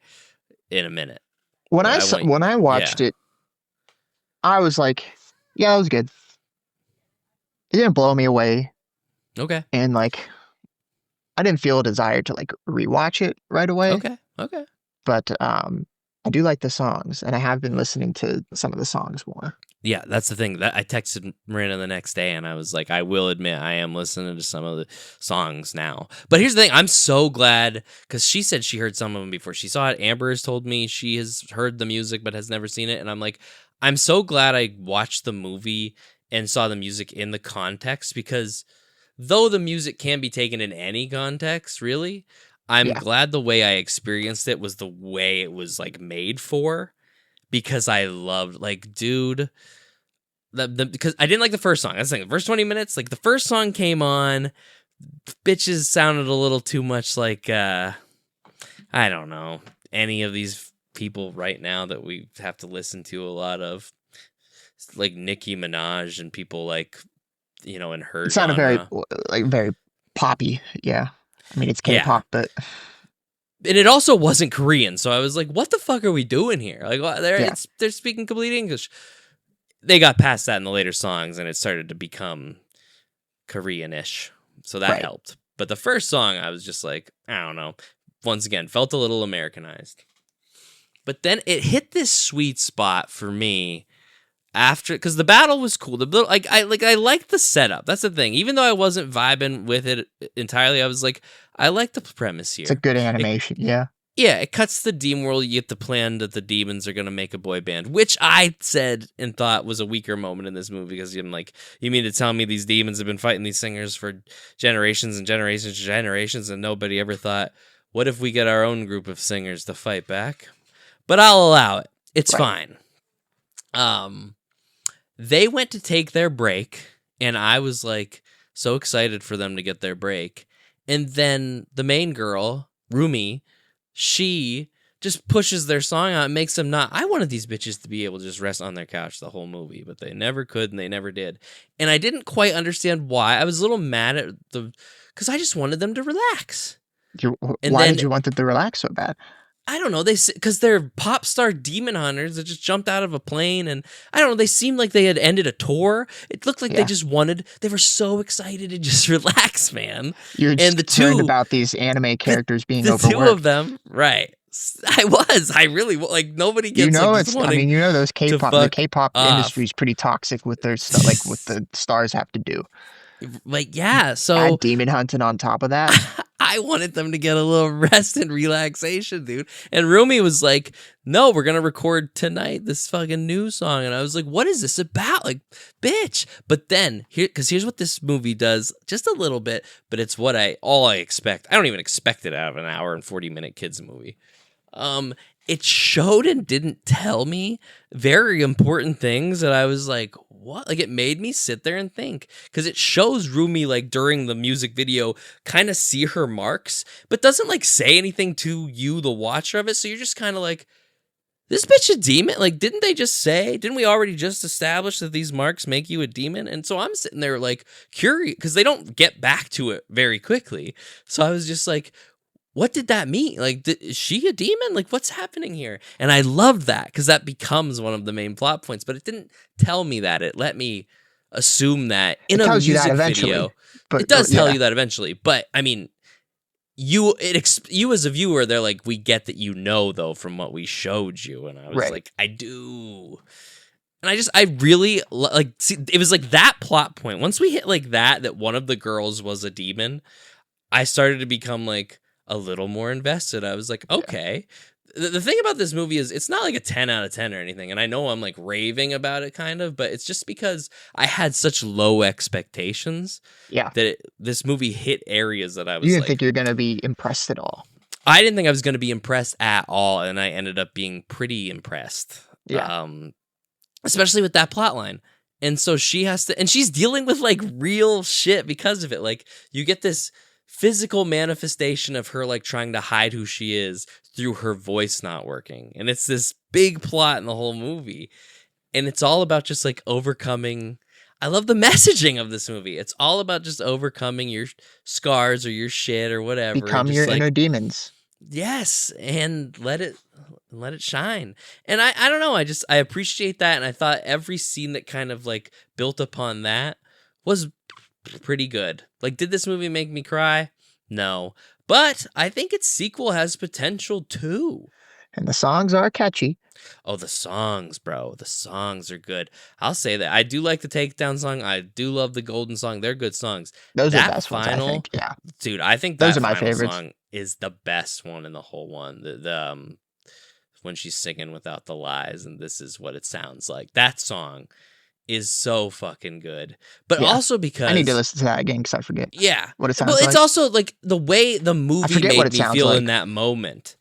in a minute. When I watched it, I was like, yeah, it was good. It didn't blow me away. Okay. And like, I didn't feel a desire to like rewatch it right away. Okay. But I do like the songs, and I have been listening to some of the songs more. Yeah, that's the thing. That I texted Miranda the next day, and I was like, I will admit I am listening to some of the songs now. But here's the thing. I'm so glad, because she said she heard some of them before she saw it. Amber has told me she has heard the music but has never seen it. And I'm like, I'm so glad I watched the movie and saw the music in the context, because though the music can be taken in any context, really, I'm glad the way I experienced it was the way it was like made for. Because I loved, like, dude, because I didn't like the first song. That's the thing. The first 20 minutes, like, the first song came on, bitches sounded a little too much like, I don't know, any of these people right now that we have to listen to a lot of, like Nicki Minaj and people like, you know, in her It sounded very poppy. Yeah, I mean it's K-pop, but. And it also wasn't Korean, so I was like, what the fuck are we doing here? Like, they're speaking complete English. They got past that in the later songs, and it started to become Korean-ish, so that helped. But the first song, I was just like, I don't know. Once again, felt a little Americanized. But then it hit this sweet spot for me after, because the battle was cool. I liked the setup. That's the thing. Even though I wasn't vibing with it entirely, I was like, I like the premise here. It's a good animation, yeah. Yeah, it cuts the demon world. You get the plan that the demons are going to make a boy band, which I said and thought was a weaker moment in this movie, because I'm like, you mean to tell me these demons have been fighting these singers for generations and generations and generations, and nobody ever thought, what if we get our own group of singers to fight back? But I'll allow it. It's fine. They went to take their break, and I was like so excited for them to get their break. And then the main girl, Rumi, she just pushes their song out and makes them not. I wanted these bitches to be able to just rest on their couch the whole movie, but they never could and they never did. And I didn't quite understand why. I was a little mad at because I just wanted them to relax. Why did you want them to relax so bad? I don't know. Because they're pop star demon hunters that just jumped out of a plane, and I don't know. They seemed like they had ended a tour. It looked like they were so excited to just relax, man. You're just concerned about these anime characters being overworked. The two of them, right? I really like nobody gets. You know, those K-pop. The K-pop industry is pretty toxic with their stuff, like what the stars have to do. Like, yeah, so add demon hunting on top of that. I wanted them to get a little rest and relaxation, dude. And Rumi was like, no, we're going to record tonight this fucking new song. And I was like, what is this about? Like, bitch. But then, here's what this movie does, just a little bit, but it's all I expect. I don't even expect it out of an hour and 40-minute kids movie. It showed and didn't tell me very important things that I was like, what? Like, it made me sit there and think, because it shows Rumi, like, during the music video, kind of see her marks, but doesn't, like, say anything to you, the watcher of it. So you're just kind of like, this bitch a demon? Like, didn't we already just establish that these marks make you a demon? And so I'm sitting there, like, curious, because they don't get back to it very quickly. So I was just like, what did that mean? Like, is she a demon? Like, what's happening here? And I loved that, because that becomes one of the main plot points. But it didn't tell me that. It let me assume that in a music video. But it does tell you that eventually. But, I mean, you as a viewer, they're like, we get that, though, from what we showed you. And I was like, I do. And I really, like, see, it was like that plot point. Once we hit, like, that one of the girls was a demon, I started to become, like, a little more invested. I was like, okay, the thing about this movie is it's not like a 10 out of 10 or anything. And I know I'm like raving about it kind of, but it's just because I had such low expectations Yeah. that this movie hit areas that I You was didn't like, think you're going to be impressed at all. I didn't think I was going to be impressed at all. And I ended up being pretty impressed. Yeah. Especially with that plot line. And so she has to, and she's dealing with like real shit because of it. Like you get this physical manifestation of her like trying to hide who she is through her voice not working. And it's this big plot in the whole movie. And it's all about just like overcoming. I love the messaging of this movie. It's all about just overcoming your scars or your shit or whatever. Become and just your like, inner demons. yes, and let it shine. And I don't know, I appreciate that, and I thought every scene that kind of like built upon that was pretty good. Like, did this movie make me cry? No. But I think its sequel has potential too. And the songs are catchy. Oh, the songs, bro. The songs are good. I'll say that. I do like the Takedown song. I do love the Golden song. They're good songs. Those are the That best ones, I final, think. Yeah. dude, I think Those that are my final favorites. song is the best one in the whole one. The when she's singing without the lies and this is what it sounds like. That song is so fucking good. But Yeah. also because I need to listen to that again because I forget yeah. what it Well, sounds it's like. also like the way the movie forget what made it me sounds feel like. in that moment.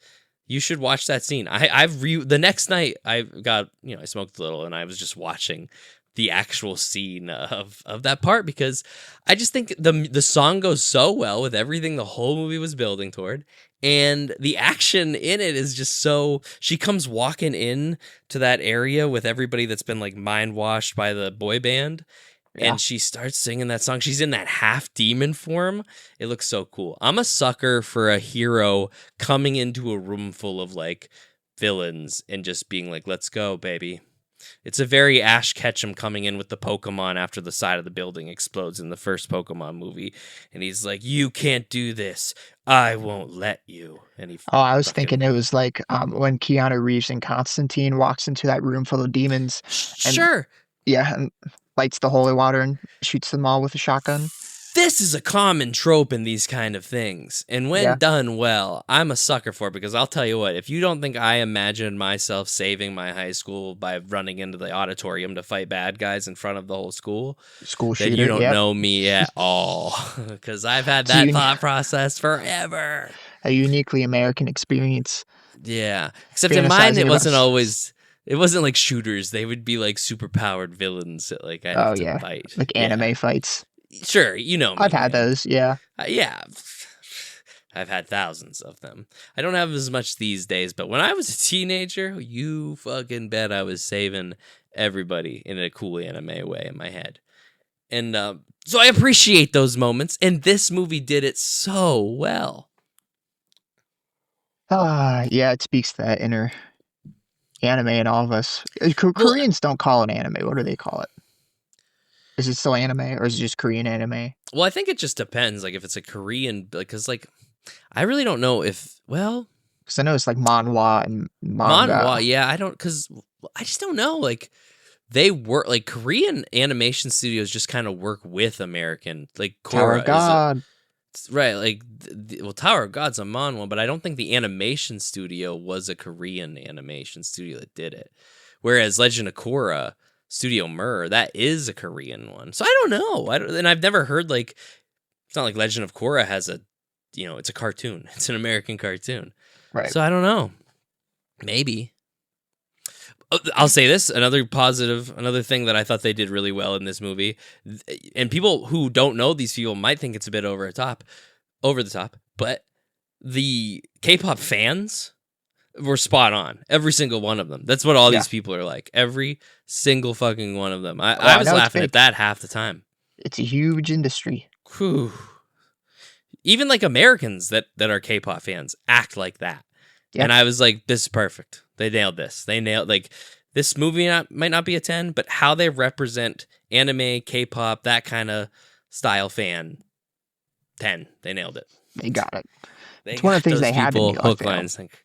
You should watch that scene. The next night I got, I smoked a little and I was just watching the actual scene of that part because I just think the song goes so well with everything the whole movie was building toward. And the action in it is just so, she comes walking in to that area with everybody that's been like mind washed by the boy band. Yeah. And she starts singing that song. She's in that half demon form. It looks so cool. I'm a sucker for a hero coming into a room full of like villains and just being like, let's go, baby. It's a very Ash Ketchum coming in with the Pokemon after the side of the building explodes in the first Pokemon movie. And he's like, you can't do this. I won't let you. And he Oh, I was fucking... thinking it was like when Keanu Reeves and Constantine walks into that room full of demons and Sure. yeah, and lights the holy water and shoots them all with a shotgun. This is a common trope in these kind of things. And when Yeah. done well, I'm a sucker for it because I'll tell you what, if you don't think I imagined myself saving my high school by running into the auditorium to fight bad guys in front of the whole school, School then shooter. you don't Yep. know me at all. Because I've had It's that thought process forever. a uniquely American experience. Yeah. Except in mine, Fantasizing it about wasn't always... It wasn't like shooters. They would be like superpowered villains that like I'd have to fight. like Yeah. anime fights. Sure, you know me. I've had man. those, yeah. Yeah. I've had thousands of them. I don't have as much these days, but when I was a teenager, you fucking bet I was saving everybody in a cool anime way in my head. And so I appreciate those moments, and this movie did it so well. Yeah, it speaks to that inner anime in all of us. Koreans don't call it anime. What do they call it? Is it still anime or is it just Korean anime? Well, I think it just depends. Like if it's a Korean, because like I really don't know if because I know it's like manhwa and manga. Manhwa, yeah, because I just don't know. Like they work like Korean animation studios just kind of work with American, like Tower Korra of God. right? Like Tower of God's a manhwa, but I don't think the animation studio was a Korean animation studio that did it. Whereas Legend of Korra, Studio Mir, that is a Korean one. So I don't know. And I've never heard like it's not like Legend of Korra has a, it's a cartoon. It's an American cartoon. Right. So I don't know. Maybe. I'll say this, another thing that I thought they did really well in this movie, and people who don't know these people might think it's a bit over the top, but the K-pop fans were spot on. Every single one of them. That's what all these people are like. Every single fucking one of them. I was laughing at that half the time. It's a huge industry. Whew. Even like Americans that are K-pop fans act like that. Yeah. And I was like, this is perfect. They nailed this. Like this movie might not be a 10, but how they represent anime, K-pop, that kind of style fan, 10. They nailed it. They got it. It's one of the things they had to do. Hook, line, sinker.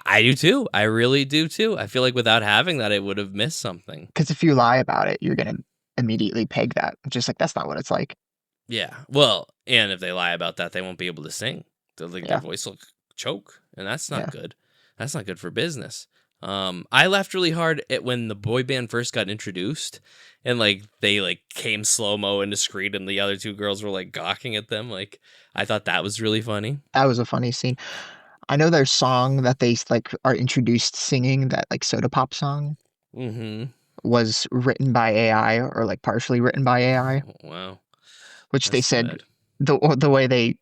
I do too. I really do too. I feel like without having that, I would have missed something. Because if you lie about it, you're going to immediately peg that. Just like, that's not what it's like. Yeah. Well, and if they lie about that, they won't be able to sing. Their voice will choke, and that's not good. That's not good for business. I laughed really hard at when the boy band first got introduced, and like they like came slow mo into screen, and the other two girls were like gawking at them. Like I thought that was really funny. That was a funny scene. I know their song that they like are introduced singing, that like soda pop song, Mm-hmm. was written by AI, or like partially written by AI, Wow, which they that's too said bad. the way they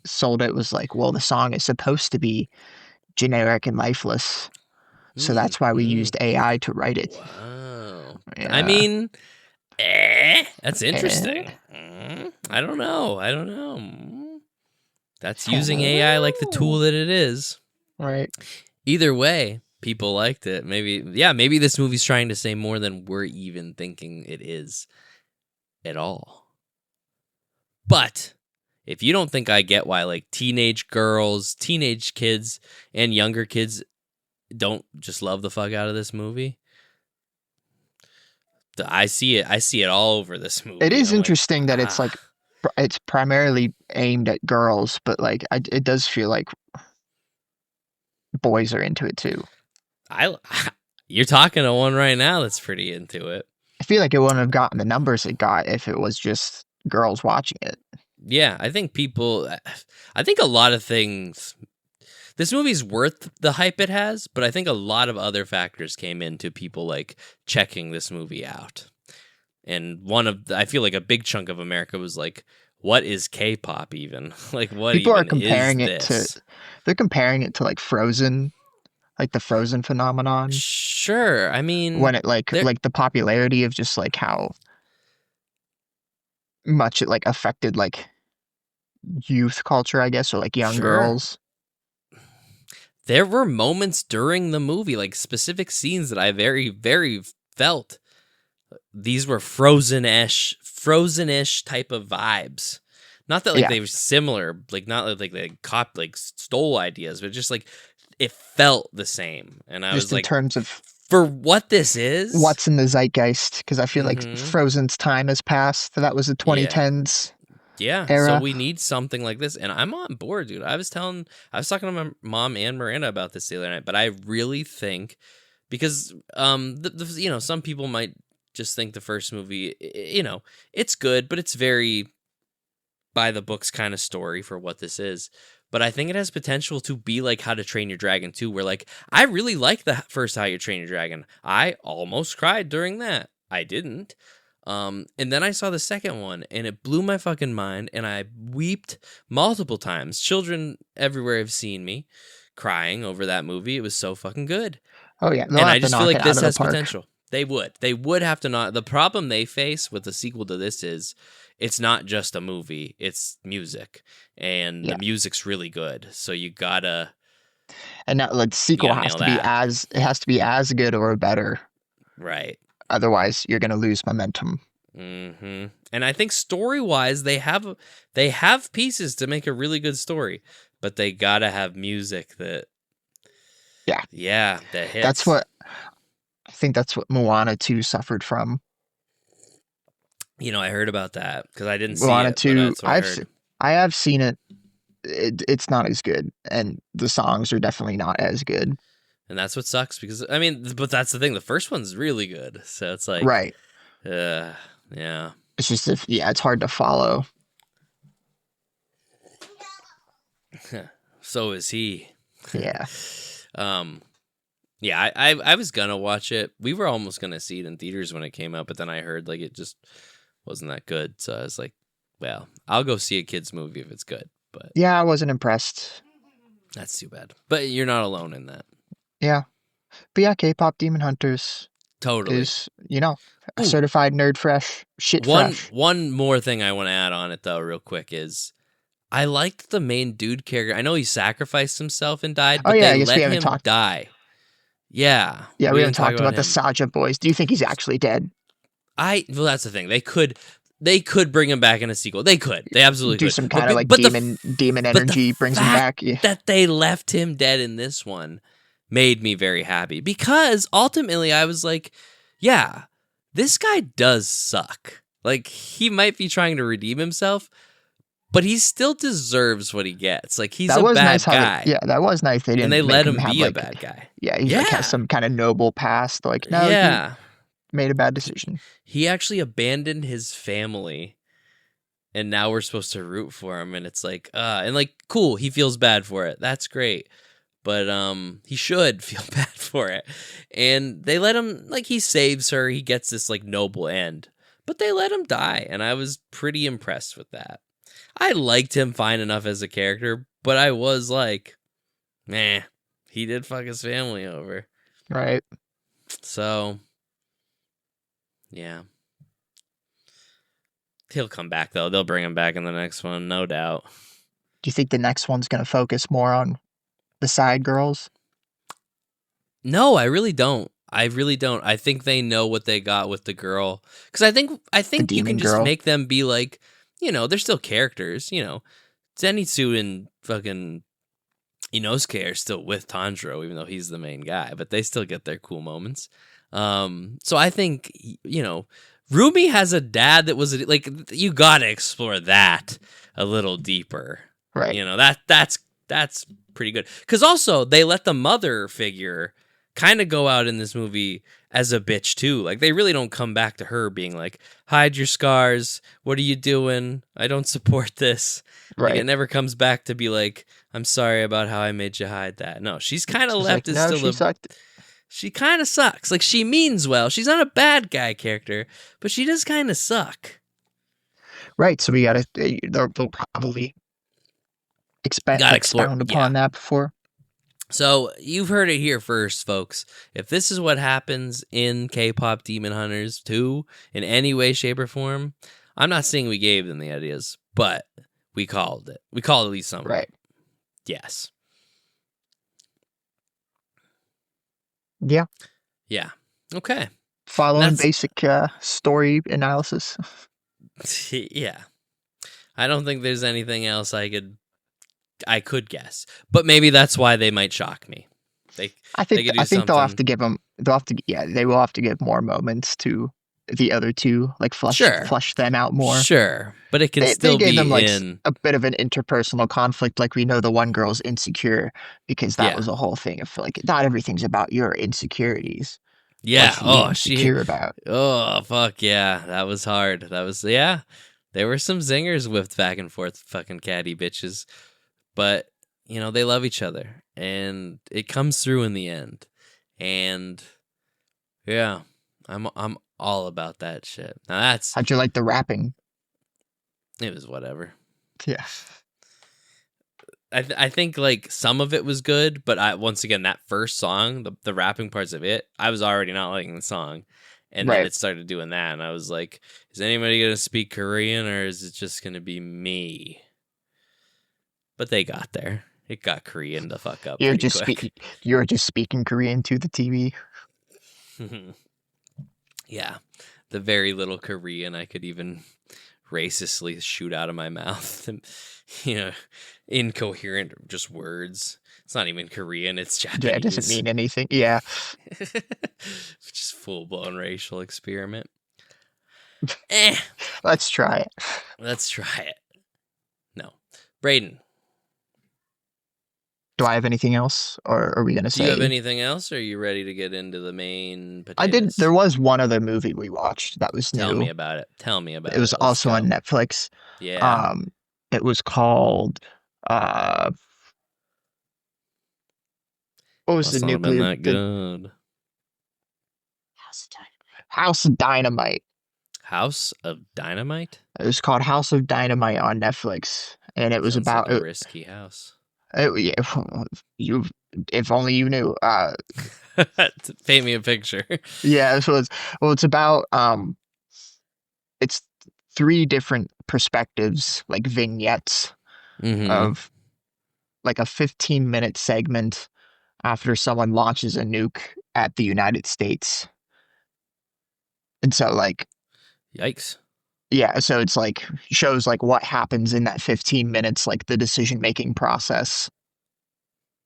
sold it was like, well, the song is supposed to be generic and lifeless, so that's why we Mm-hmm. used AI to write it. Wow. I Yeah. mean, that's Eh? interesting. I don't know. I don't know. That's using AI like the tool that it is. Right. Either way, people liked it. Maybe, yeah, maybe this movie's trying to say more than we're even thinking it is at all. But if you don't think I get why, like, teenage girls, teenage kids, and younger kids don't just love the fuck out of this movie, I see it. I see it all over this It movie, and is I'm like, interesting that it's like it's primarily aimed at girls, but like it does feel like boys are into it too. I. You're talking to one right now that's pretty into it. I feel like it wouldn't have gotten the numbers it got if it was just girls watching it. Yeah, I think people. I think a lot of things. This movie's worth the hype it has, but I think a lot of other factors came into people like checking this movie out. And I feel like a big chunk of America was like, what is K-pop even? Like, what People are even is comparing it to, this? they're comparing it to like Frozen, like the Frozen phenomenon, Sure, I mean, when it there, like the popularity of just like how much it like affected like youth culture, I guess, or like young sure. girls. There were moments during the movie, like specific scenes that I very, very felt. These were frozen-ish type of vibes. Not that like Yeah, they were similar, like not like they like stole ideas, but just like it felt the same. And I was just in like, terms of for what this is, what's in the zeitgeist, because I feel like mm-hmm. Frozen's time has passed. That was the Yeah. 2010s Yeah. So era. we need something like this. And I'm on board, dude. I was talking to my mom and Miranda about this the other night, but I really think because you know, some people might just think the first movie, you know, it's good, but it's very by the books kind of story for what this is. But I think it has potential to be like How to Train Your Dragon 2, where like I really like the first How to Train Your Dragon. I almost cried during that. I didn't. And then I saw the second one and it blew my fucking mind and I wept multiple times. Children everywhere have seen me crying over that movie. It was so fucking good. Oh yeah, they'll And I have to just feel knock like it out this of the has park. potential. They would. They would have to not. The problem they face with the sequel to this is it's not just a movie, it's music. And the Yeah, music's really good. So and that the you sequel gotta has nail to be that. as good or better. Right. Otherwise, you're gonna lose momentum. And I think story-wise, they have pieces to make a really good story, but they gotta have music that Yeah, yeah, that that's hits. what I think. That's what Moana 2 suffered from. You know, I heard about that because I didn't see Moana it, but 2, that's what I heard. I have seen it. It's not as good, and the songs are definitely not as good. And that's what sucks because I mean, but that's the thing. The first one's really good, so it's like, Right. uh, yeah. It's just if yeah, it's hard to follow. So is he. Yeah. um, yeah, I was gonna watch it. We were almost gonna see it in theaters when it came out, but then I heard like it just wasn't that good. So I was like, well, I'll go see a kids movie if it's good. But Yeah, I wasn't impressed. that's too bad. But you're not alone in that. Yeah. But yeah, K-pop Demon Hunters Totally. is, you know, a Ooh, certified nerd fresh, shit one fresh. one more thing I want to add on it though, real quick, is I liked the main dude character. I know he sacrificed himself and died, Oh but yeah, they I guess we let haven't him talked. die. Yeah, Yeah, we we haven't didn't talk talked about about the him. Saja boys. Do you think he's actually dead? Well, that's the thing. They could bring him back in a sequel. They could. They absolutely Do could. some But kind of like but the demon but the energy brings him fact back. Yeah. that they left him dead in this one made me very happy because ultimately I was like, yeah, this guy does suck. Like he might be trying to redeem himself, but he still deserves what he gets. Like, he's That a was nice bad how they, guy, yeah, that was nice. They and they didn't make let him him have be a like, bad guy. yeah, he's like has Yeah, some kind of noble past. Like, no, he yeah. made a bad He, decision. he actually abandoned his family, and now we're supposed to root for him, and it's like, and like, cool, he feels bad for it. That's great. But he should feel bad for it. And they let him, like, he saves her, he gets this like noble end. But they let him die, and I was pretty impressed with that. I liked him fine enough as a character, but I was like, meh, he did fuck his family over. Right. So, yeah. He'll come back, though. They'll bring him back in the next one, no doubt. Do you think the next one's going to focus more on the side girls? No, I really don't. I really don't. I think they know what they got with the girl. Because I The think you can demon just girl? make them be like, they're still characters. Zenitsu and fucking Inosuke are still with Tanjiro, even though he's the main guy, but they still get their cool moments. So I think, Rumi has a dad that was like, you gotta explore that a little deeper. Right. That's pretty good. Because also they let the mother figure kind of go out in this movie as a bitch too. Like, they really don't come back to her being like, hide your scars. What are you doing? I don't support this. Like, it Right. never comes back to be like, I'm sorry about how I made you hide that. No, she's kind of She's left like, as no, still she sucked. she kind of sucks. Like, she means well. She's not a bad guy character, but she does kind of suck. Right. So we got to, they'll probably Gotta explore. expound Yeah. upon that before. So you've heard it here first, folks. If this is what happens in K-pop Demon Hunters 2 in any way, shape, or form, I'm not saying we gave them the ideas, but we called it. We called at least some of Right. them. Yes. Yeah. Yeah. Okay. Following That's basic story analysis. yeah. I don't think there's anything else I could guess, but maybe that's why they might shock me. They they could do I think they'll have something. to give them. They'll have to. Yeah, they will have to give more moments to the other two. Like Sure, flush them out more. sure, but it can They still gave be them like in. a bit of an interpersonal conflict. Like we know the one girl's insecure because that Yeah, was a whole thing of like not everything's about your insecurities. yeah. What's she Oh, she. insecure about? Oh, fuck yeah, that was hard. That was yeah. There were some zingers whipped back and forth, fucking catty bitches. But they love each other, and it comes through in the end. And yeah, I'm all about that shit. Now How'd you like the rapping? it was whatever. Yeah. I think like some of it was good, but once again that first song, the rapping parts of it, I was already not liking the song, and then Right. it started doing that, and I was like, is anybody gonna speak Korean or is it just gonna be me? But they got there. It got Korean the fuck up You're pretty just quick. you're just speaking Korean to the TV. Yeah, the very little Korean I could even racistly shoot out of my mouth, and, incoherent just words. It's not even Korean; it's Yeah, it doesn't Japanese. mean anything. Yeah. Just full blown racial experiment. Eh, Let's try it. let's try it. No, Braden, Do I have anything else, or are we gonna do you have say? anything else? Or are you ready to get into the main I did. There potatoes? was one other movie we watched that was Tell me new. about it. Tell me It about was it. Let's also on go. Netflix. Yeah, Um, it was called uh, what was the must not have been nuclear that the good. House of Dynamite. House of Dynamite? It was called House of Dynamite on Netflix, and it was Sounds like about a risky house. yeah, you if only you knew. Paint me a picture. Yeah, so it's about it's three different perspectives, like vignettes Mm-hmm. of like a 15-minute segment after someone launches a nuke at the United States. And so like Yikes. yeah, so it's like shows like what happens in that 15 minutes, like the decision making process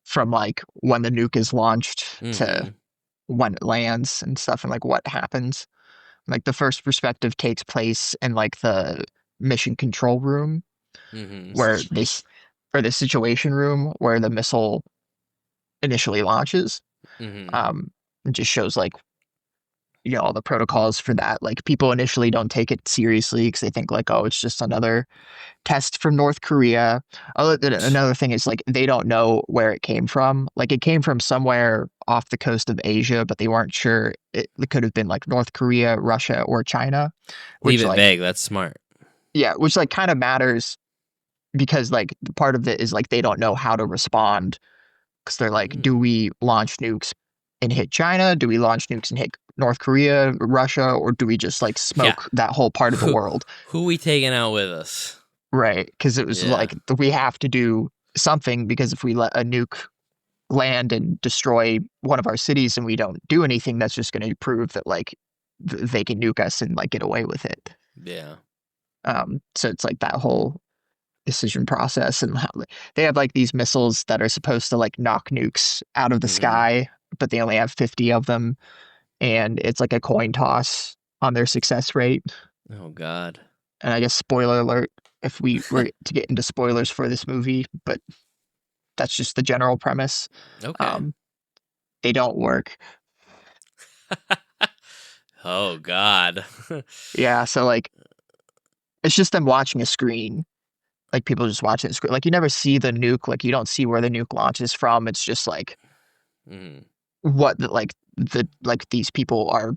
from like when the nuke is launched to Mm-hmm. when it lands and stuff and like what happens. Like the first perspective takes place in like the mission control room. Mm-hmm. where for the situation room where the missile initially launches. Mm-hmm. Um, it just shows like all the protocols for that. Like people initially don't take it seriously because they think like, oh, it's just another test from North Korea. Another thing is like they don't know where it came from. Like it came from somewhere off the coast of Asia, but they weren't sure. It could have been like North Korea, Russia, or China, Leave which it like vague. That's smart. yeah, which like kind of matters because like part of it is like they don't know how to respond because they're like, Mm. do we launch nukes and hit China? Do we launch nukes and hit North Korea, Russia, or do we just like Yeah. smoke that whole part of the Who world? who we taking out with us? Right. Because it was Yeah. like we have to do something because if we let a nuke land and destroy one of our cities and we don't do anything, that's just going to prove that like they can nuke us and like get away with it. Yeah. So it's like that whole decision process and how they have like these missiles that are supposed to like knock nukes out of the Mm-hmm. sky, but they only have 50 of them, and it's like a coin toss on their success rate. Oh God. And I guess spoiler alert if we were to get into spoilers for this movie, but that's just the general premise. Okay. Um, they don't work. Oh God. Yeah, so like it's just them watching a screen. Like people just watching a screen. Like you never see the nuke. Like you don't see where the nuke launches from. It's just like Mm-hmm. what like these people are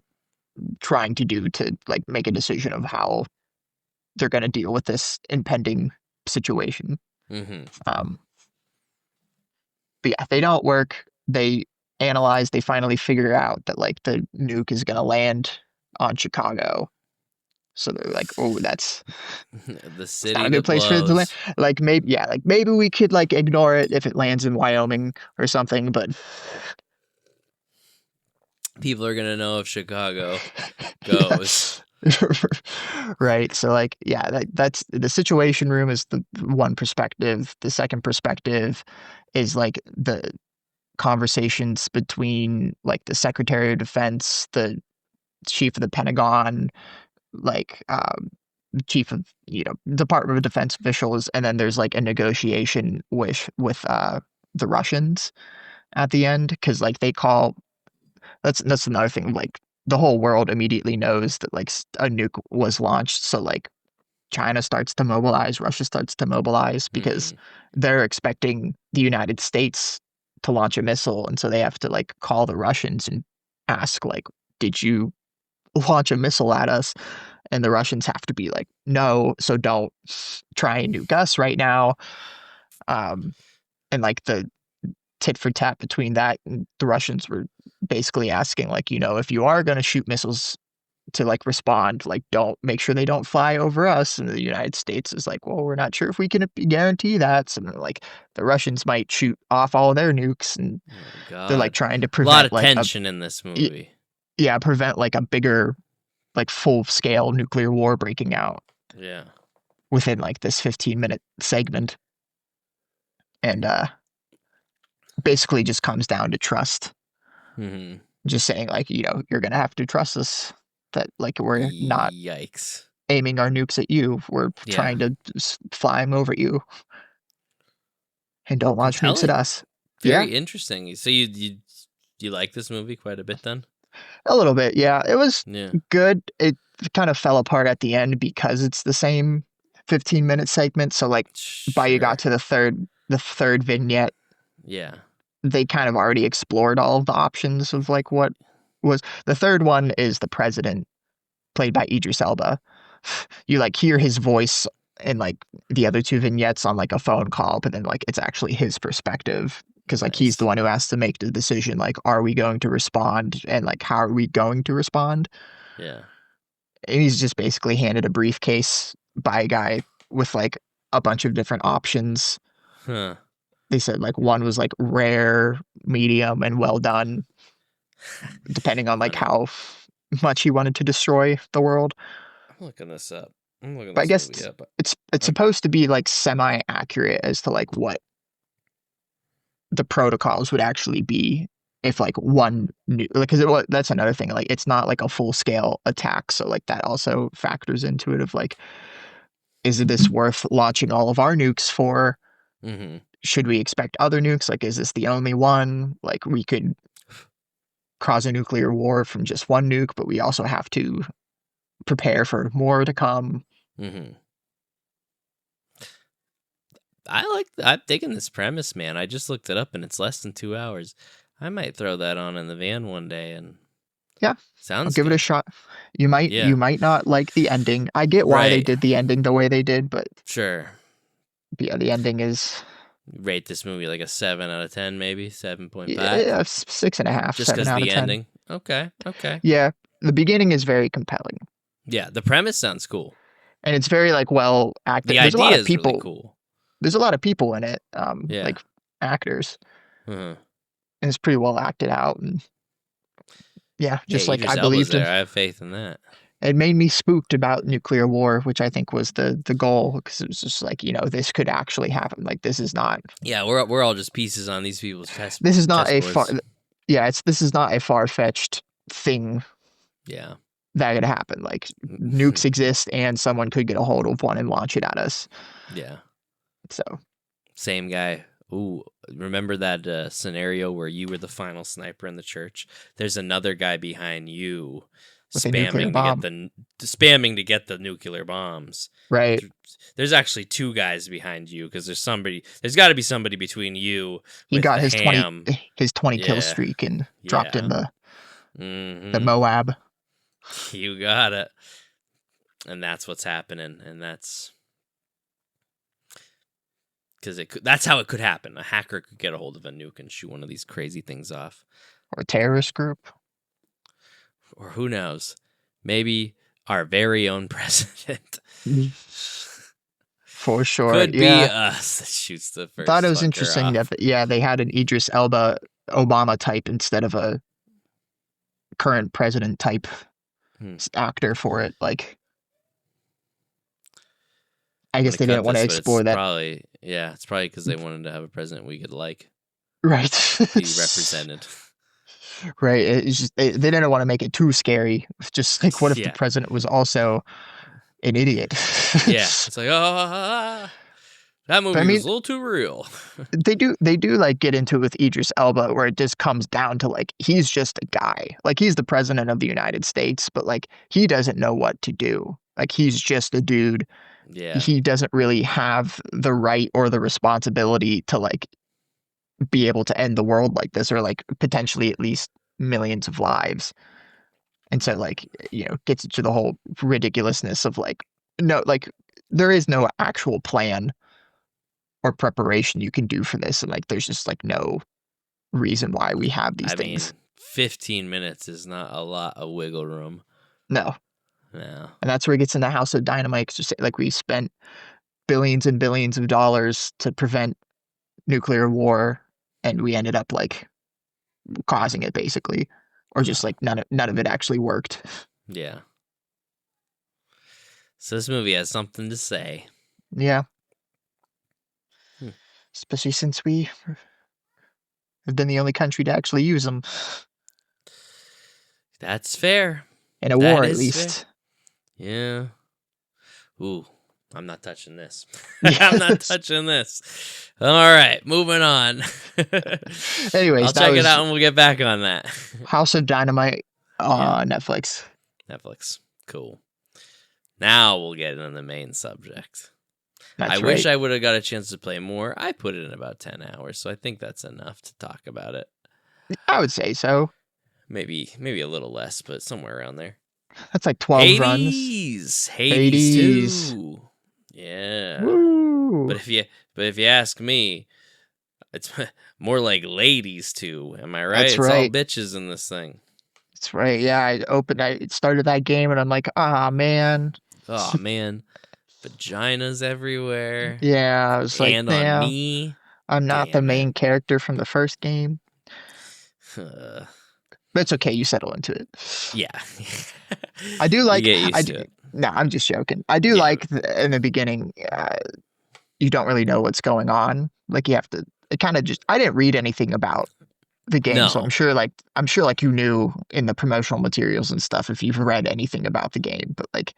trying to do to like make a decision of how they're going to deal with this impending situation. Mm-hmm. Um, but yeah, they don't work. They analyze. They finally figure out that like the nuke is going to land on Chicago. So they're like, oh, that's The it's not city a good that place for it to land. blows. Like maybe yeah, like maybe we could like ignore it if it lands in Wyoming or something, but People are gonna know if Chicago goes. yes. Right. So like yeah, that's the situation room is the one perspective. The second perspective is like the conversations between like the Secretary of Defense, the chief of the Pentagon, like chief of Department of Defense officials, and then there's like a negotiation with the Russians at the end because like they call that's another thing like the whole world immediately knows that like a nuke was launched, so like China starts to mobilize, Russia starts to mobilize because Hmm. they're expecting the United States to launch a missile, and so they have to like call the Russians and ask like, did you launch a missile at us? And the Russians have to be like, no, so don't try and nuke us right now. Um, and like the tit for tat between that and the Russians were basically asking like, if you are going to shoot missiles to like respond, like don't make sure they don't fly over us. And the United States is like, well, we're not sure if we can guarantee that. So like the Russians might shoot off all their nukes, and Oh they're like God. trying to A lot prevent of like tension in this y- movie. prevent like a bigger like full scale nuclear war breaking out Yeah. within like this 15-minute segment. And basically just comes down to trust. Hmm. Just saying like, you're gonna have to trust us that like we're not Yikes. aiming our nukes at you. We're Yeah. trying to fly them over you and don't launch nukes at Compelling. us. Yeah, Very interesting. So you like this movie quite a bit then? a little bit. Yeah, it was Yeah. good. It kind of fell apart at the end because it's the same 15-minute segment. So like by you got Sure. to the third vignette, Yeah. they kind of already explored all of the options of like what was the third one is the president played by Idris Elba. You like hear his voice in like the other two vignettes on like a phone call, but then like it's actually his perspective because like he's the Nice. one who has to make the decision like are we going to respond and like how are we going to respond? Yeah. And he's just basically handed a briefcase by a guy with like a bunch of different options. Huh. They said like one was like rare, medium, and well done, depending on like Funny. how much he wanted to destroy the world. I'm looking this up. I'm looking But I this guess movie up. it's I'm, supposed to be like semi accurate as to like what the protocols would actually be if like one new because that's another thing, like it's not like a full scale attack, so like that also factors into it of like is this worth launching all of our nukes for? Mm-hmm. Should we expect other nukes? Like, is this the only one? Like, we could cause a nuclear war from just one nuke, but we also have to prepare for more to come. Mm-hmm. I'm digging this premise, man. I just looked it up and it's less than 2 hours. I might throw that on in the van one day and Yeah, I'll sounds give it a good. shot. Yeah. You might not like the ending. I get why they Right. did the ending the way they did, but Sure. yeah, the ending is Rate this movie like a 7 out of 10, maybe 7.5. yeah, 6.5, Just 7 because out of the 10. ending. Okay. Okay. Yeah, the beginning is very compelling, Yeah, the premise sounds cool. and it's very like well acted. The There's a lot idea of is really people. cool. There's a lot of people in it, Yeah. like actors, Uh-huh. and it's pretty well acted out. And yeah, Yeah, just like Idris I Elba's believed in. there. I have faith in that. It made me spooked about nuclear war, which I think was the goal, because it was just like, this could actually happen. Like Yeah, we're all just pieces on these people's this is not a far chessboards. yeah, this is not a far-fetched thing Yeah. that could happen. Like nukes exist and someone could get a hold of one and launch it at us. Yeah. So Same guy. Ooh, remember that scenario where you were the final sniper in the church? There's another guy behind you with a nuclear spamming to get bomb. the nuclear bombs. Right. There's actually two guys behind you because there's got to be somebody between you He with got the ham. his 20 kill Yeah. streak and dropped in Yeah. the Mhm. Moab. You got it. And that's what's happening, and that's because that's how it could happen. A hacker could get a hold of a nuke and shoot one of these crazy things off. Or a terrorist group. Or who knows? Maybe our very own president. For sure. Could Yeah. be us that shoots the first Thought it was fucker interesting off. that they had an Idris Elba Obama type instead of a current president type actor for it. Like, I I'm guess gonna they cut didn't want to this, but it's explore that. probably it's probably because they wanted to have a president we could Right. be represented. Right. It's just they didn't want to make it too scary. Just like, what if the Yeah. president was also an idiot? Yeah. It's like, that movie But I mean, was a little too real. they do like get into it with Idris Elba, where it just comes down to like he's just a guy. Like he's the president of the United States, but like he doesn't know what to do. Like he's just a dude. Yeah. He doesn't really have the right or the responsibility to like be able to end the world like this, or like potentially at least millions of lives. And so like, gets into the whole ridiculousness of like, no, like there is no actual plan or preparation you can do for this. And like, there's just like no reason why we have these I mean, things. 15 minutes is not a lot of wiggle room. No. No. And that's where it gets into House of Dynamite. 'Cause just like we spent billions and billions of dollars to prevent nuclear war, and we ended up like causing it basically, or just like none of it actually worked. Yeah. So this movie has something to say. Yeah. Especially since we have been the only country to actually use them. That's fair. In a That war, at is fair. least. Yeah. Ooh, I'm not touching this. Yes. I'm not touching this. All right, moving on. Anyways, I'll check it out and we'll get back on that. House of Dynamite on Netflix. Netflix. Cool. Now we'll get into the main subject. That's I right. wish I would have got a chance to play more. I put it in about 10 hours, so I think that's enough to talk about it. I would say so. Maybe a little less, but somewhere around there. That's like 12 runs. Hades too. Yeah. Woo. But if you ask me, it's more like ladies too. Am I right? That's it's right. all bitches in this thing. That's right. Yeah, I started that game and I'm like, man. Oh man. Vaginas everywhere. Yeah, I was like, and on me. I'm not the main character from the first game. But it's okay, you settle into it. Yeah. I do like you get used to it. No, I'm just joking. I do like in the beginning, you don't really know what's going on. Like you have to. It kind of just. I didn't read anything about the game, so I'm sure like you knew in the promotional materials and stuff if you've read anything about the game. But like,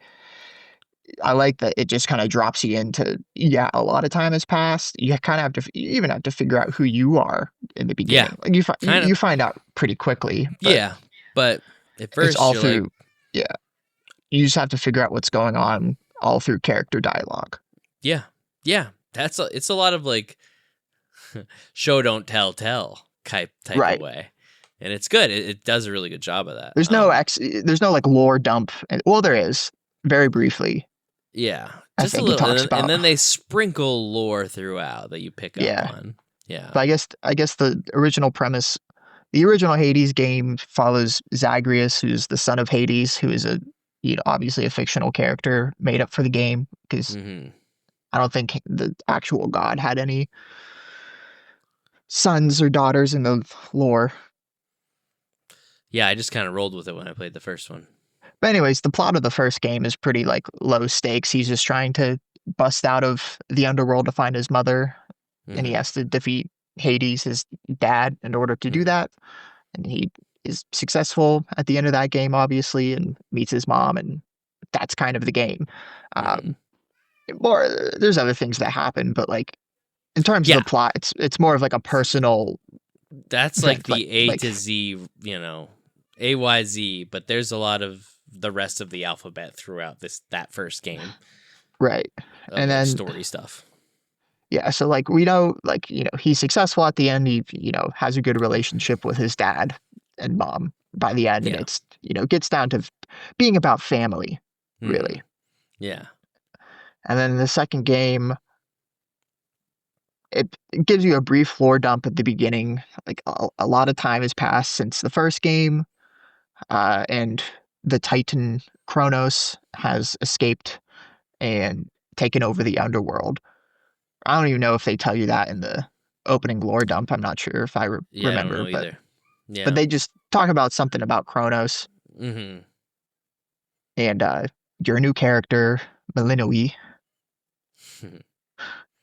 I like that it just kind of drops you into, yeah, a lot of time has passed. You kind of have to, you even have to figure out who you are in the Yeah, beginning. Like kind of. you find out pretty quickly, but Yeah, but at it's first all you're like, through, yeah, you just have to figure out what's going on all through character dialogue. yeah, yeah. It's a lot of like show don't tell type of Right. way, and it's good. It does a really good job of that. There's no like lore dump. Well, there is very briefly. Yeah, I just a think it little, talks and about, then they sprinkle lore throughout that you pick up yeah. on. Yeah. But I guess the original premise, the original Hades game follows Zagreus, who's the son of Hades, who is a, you know, obviously a fictional character made up for the game because Hmm. I don't think the actual god had any sons or daughters in the lore. Yeah, I just kind of rolled with it when I played the first one. But anyways, the plot of the first game is pretty like low stakes. He's just trying to bust out of the underworld to find his mother, and he Hmm. has to defeat Hades, his dad, in order to do Hmm. that. And he is successful at the end of that game, obviously, and meets his mom, and that's kind of the game. Hmm. Um, more, there's other things that happen, but like in terms of the Yeah, plot, it's more of like a personal that's like event, the A to Z, AYZ, but there's a lot of the rest of the alphabet throughout that first game right. of And like then story stuff. yeah, so like we know, like you know, he's successful at the end. He has a good relationship with his dad and mom by the end, and Yeah. it's gets down to being about family, Hmm. really. Yeah. And then the second game, it gives you a brief lore dump at the beginning. Like a lot of time has passed since the first game, and the Titan Kronos has escaped and taken over the underworld. I don't even know if they tell you that in the opening lore dump. I'm not sure if I Yeah, I don't remember, know either. but Yeah. they just talk about something about Kronos Hmm. and your new character, Melinoi,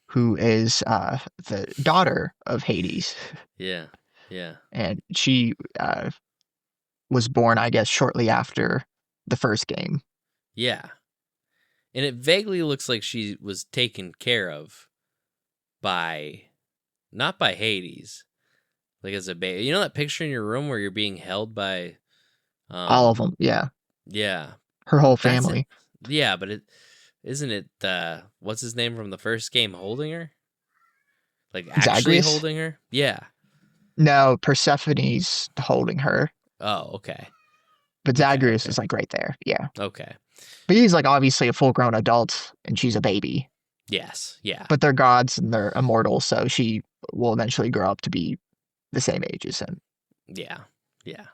who is the daughter of Hades, Yeah. Yeah. and she was born, I guess, shortly after the first game. Yeah. And it vaguely looks like she was taken care of by, not by Hades, like as a baby. You know that picture in your room where you're being held by, All of them, yeah, yeah, her whole that's it. family. Yeah, but it isn't it. What's his name from the first game holding her? Like actually Zagreus? holding her? Yeah. No, Persephone's holding her, Oh, okay. but Okay. Zagreus Okay. is like right there, yeah. Okay. But he's like obviously a full-grown adult, and she's a baby. Yes. Yeah. But they're gods and they're immortal, so she will eventually grow up to be the same age as him, Yeah. Yeah.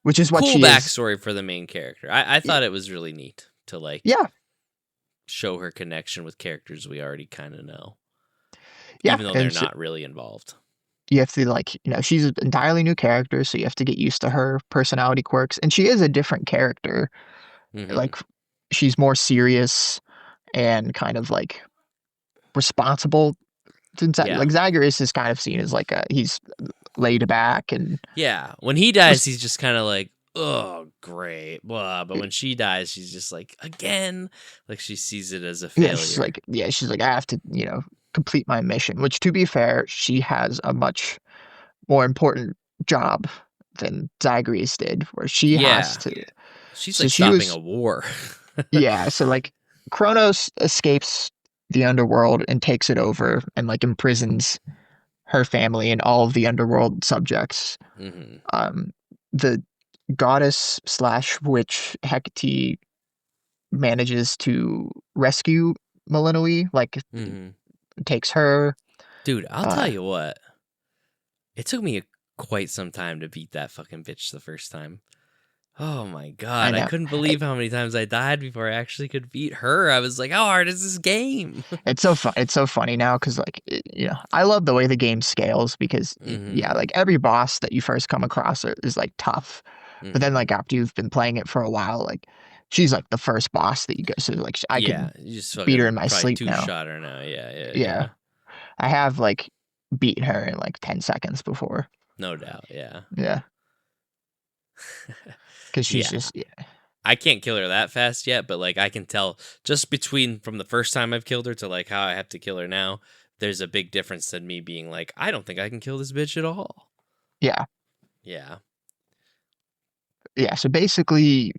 which is what Cool she is. backstory for the main character. I thought it was really neat to like Yeah, show her connection with characters we already kind of know, yeah, even though they're and not really involved. you have to like she's an entirely new character, so you have to get used to her personality quirks, and she is a different character. Hmm. Like she's more serious and kind of like responsible. Since Yeah. like Zagreus is kind of seen as like he's laid back and Yeah. When he dies, res- he's just kind of like, oh, great. Blah. But when she dies, she's just like, again. Like she sees it as a yeah, she's failure. like she's like I have to complete my mission. Which to be fair, she has a much more important job than Zagreus did, where she has Yeah. to. She's So like she stopping was a war. yeah. So like Kronos escapes the underworld and takes it over and like imprisons her family and all of the underworld subjects. Hmm. Um, the goddess slash witch Hecate manages to rescue Melinoi, like Hmm. takes her. Dude, I'll tell Uh, you what. It took me quite some time to beat that fucking bitch the first time. Oh my I god, I know couldn't believe how many times I died before I actually could beat her. I was like, how hard is this game? it's so fun. It's so funny now because like I love the way the game scales because yeah, Hmm. like every boss that you first come across is like tough, but then Hmm. like after you've been playing it for a while, like she's like the first boss that you go. So like I Yeah, can you just beat her fucking in my probably sleep two now. shot her now. Yeah, yeah, Yeah, yeah. I have like beaten her in like 10 seconds before. No doubt. Yeah. Yeah, because she's Yeah. just yeah. I can't kill her that fast yet, but like I can tell just between from the first time I've killed her to like how I have to kill her now, there's a big difference than me being like, I don't think I can kill this bitch at all. Yeah. Yeah. Yeah. So basically,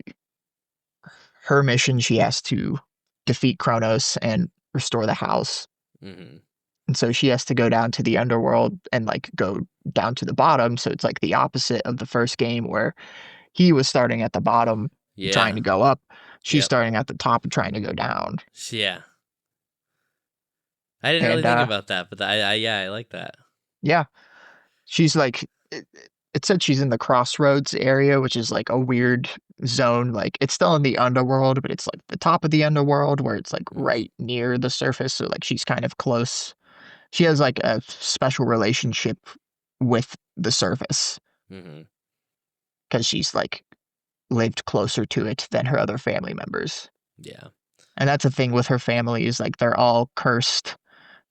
her mission, she has to defeat Kronos and restore the house. Mm-hmm. And so she has to go down to the underworld and like go down to the bottom. So it's like the opposite of the first game where he was starting at the bottom trying Yeah. to go up. She's Yep. starting at the top and trying to go down. Yeah. I didn't really And think about that, but yeah, I like that. yeah, she's like it said she's in the crossroads area, which is like a weird zone. Like it's still in the underworld, but it's like the top of the underworld where it's like Mm. right near the surface. So like she's kind of close. She has like a special relationship with the surface Mm-hmm. because she's like lived closer to it than her other family members. Yeah. And that's the thing with her family is like they're all cursed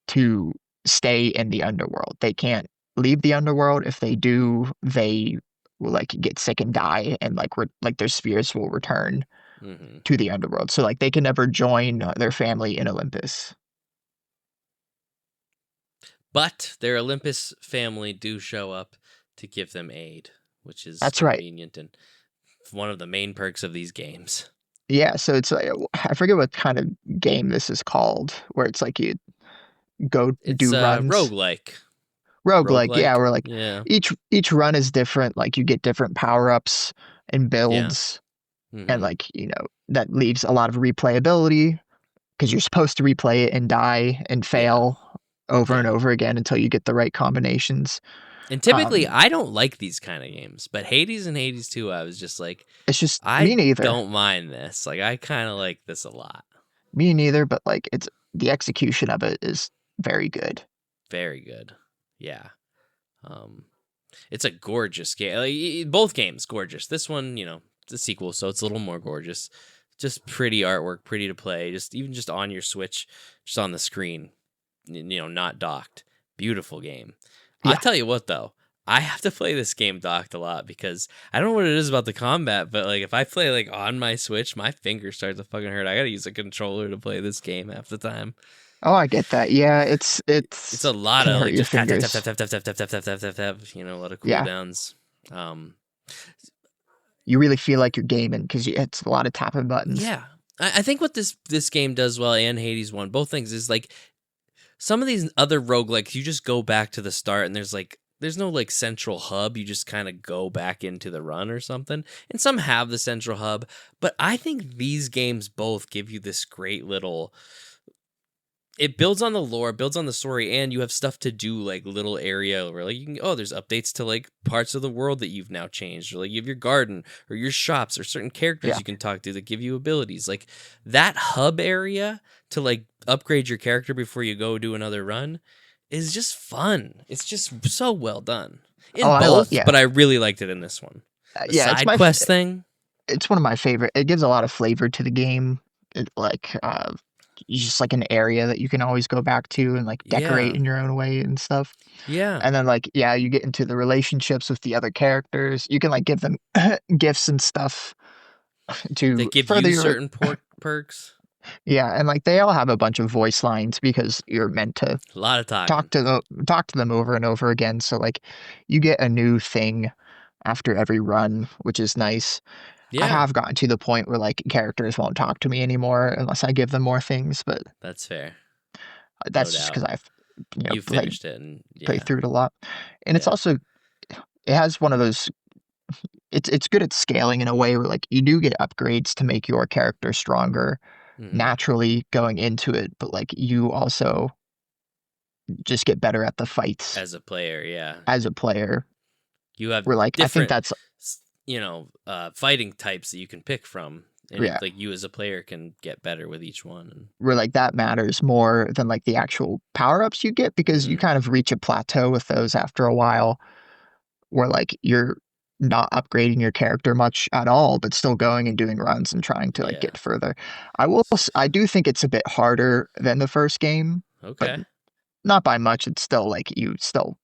to stay in the underworld. They can't leave the underworld. If they do, they will like get sick and die, and like their spirits will return Mm-hmm. to the underworld. So like they can never join their family in Olympus. But their Olympus family do show up to give them aid, which is That's right. convenient and one of the main perks of these games. Yeah. So it's like I forget what kind of game this is called, where it's like you go It's do runs. roguelike. Roguelike, yeah, Roguelike. where like Yeah. each run is different. Like you get different power ups and Yeah. builds, and Mm-hmm. like that leaves a lot of replayability because you're supposed to replay it and die and Yeah. fail over and Yeah. over again until you get the right combinations. And typically Um, I don't like these kind of games, but Hades and Hades 2, I was just like, it's just me I neither, don't mind this. Like I kind of like this a lot. me neither. But like it's the execution of it is very good. Very good. Yeah. Um it's a gorgeous game. Like, both games gorgeous. This one, it's a sequel, so it's a little more gorgeous. Just pretty artwork, pretty to play. Just even just on your Switch, just on the screen, not docked. Beautiful game. I Yeah. tell you what though, I have to play this game docked a lot because I don't know what it is about the combat, but like if I play like on my Switch, my fingers start to fucking hurt. I gotta use a controller to play this game half the time. Oh, I get that. Yeah, It's it's a lot can of hurt like your just tap tap tap fingers. tap tap tap tap tap tap tap tap tap tap. A lot of Yeah, cooldowns. Um, you really feel like you're gaming because it's a lot of tapping buttons. yeah, I think what this game does well, and Hades one, both things is like some of these other roguelikes, you just go back to the start, and there's no like central hub. You just kind of go back into the run or something. And some have the central hub, but I think these games both give you this great little. It builds on the lore, builds on the story, and you have stuff to do, like little area where like you can there's updates to like parts of the world that you've now changed, or like you have your garden or your shops or certain characters Yeah. you can talk to that give you abilities. Like that hub area to like upgrade your character before you go do another run is just fun. It's just so well done. Oh, In I love. both, Yeah, but I really liked it in this one. The yeah. side quest thing. It's one of my favorite. It gives a lot of flavor to the game. It like just like an area that you can always go back to and like decorate Yeah. in your own way and stuff. Yeah. And then like yeah, you get into the relationships with the other characters. You can like give them gifts and stuff They to give further you your certain perks. yeah, and like they all have a bunch of voice lines because you're meant to A lot of talking. talk to them over and over again. So like you get a new thing after every run, which is nice. I Yeah. have gotten to the point where like characters won't talk to me anymore unless I give them more things, but That's fair. No that's just because doubt. I've You played finished it, and played yeah, through it a lot, and it's yeah. also it has one of those. It's good at scaling in a way where like you do get upgrades to make your character stronger Hmm. naturally going into it, but like you also just get better at the fights As a player, yeah, as a player. you have Where like I think different, that's fighting types that you can pick from, and yeah, like you as a player can get better with each one. And where like that matters more than like the actual power ups you get because you hmm kind of reach a plateau with those after a while where like you're not upgrading your character much at all, but still going and doing runs and trying to like yeah, get further. I do think it's a bit harder than the first game, but okay, not by much. It's still like you still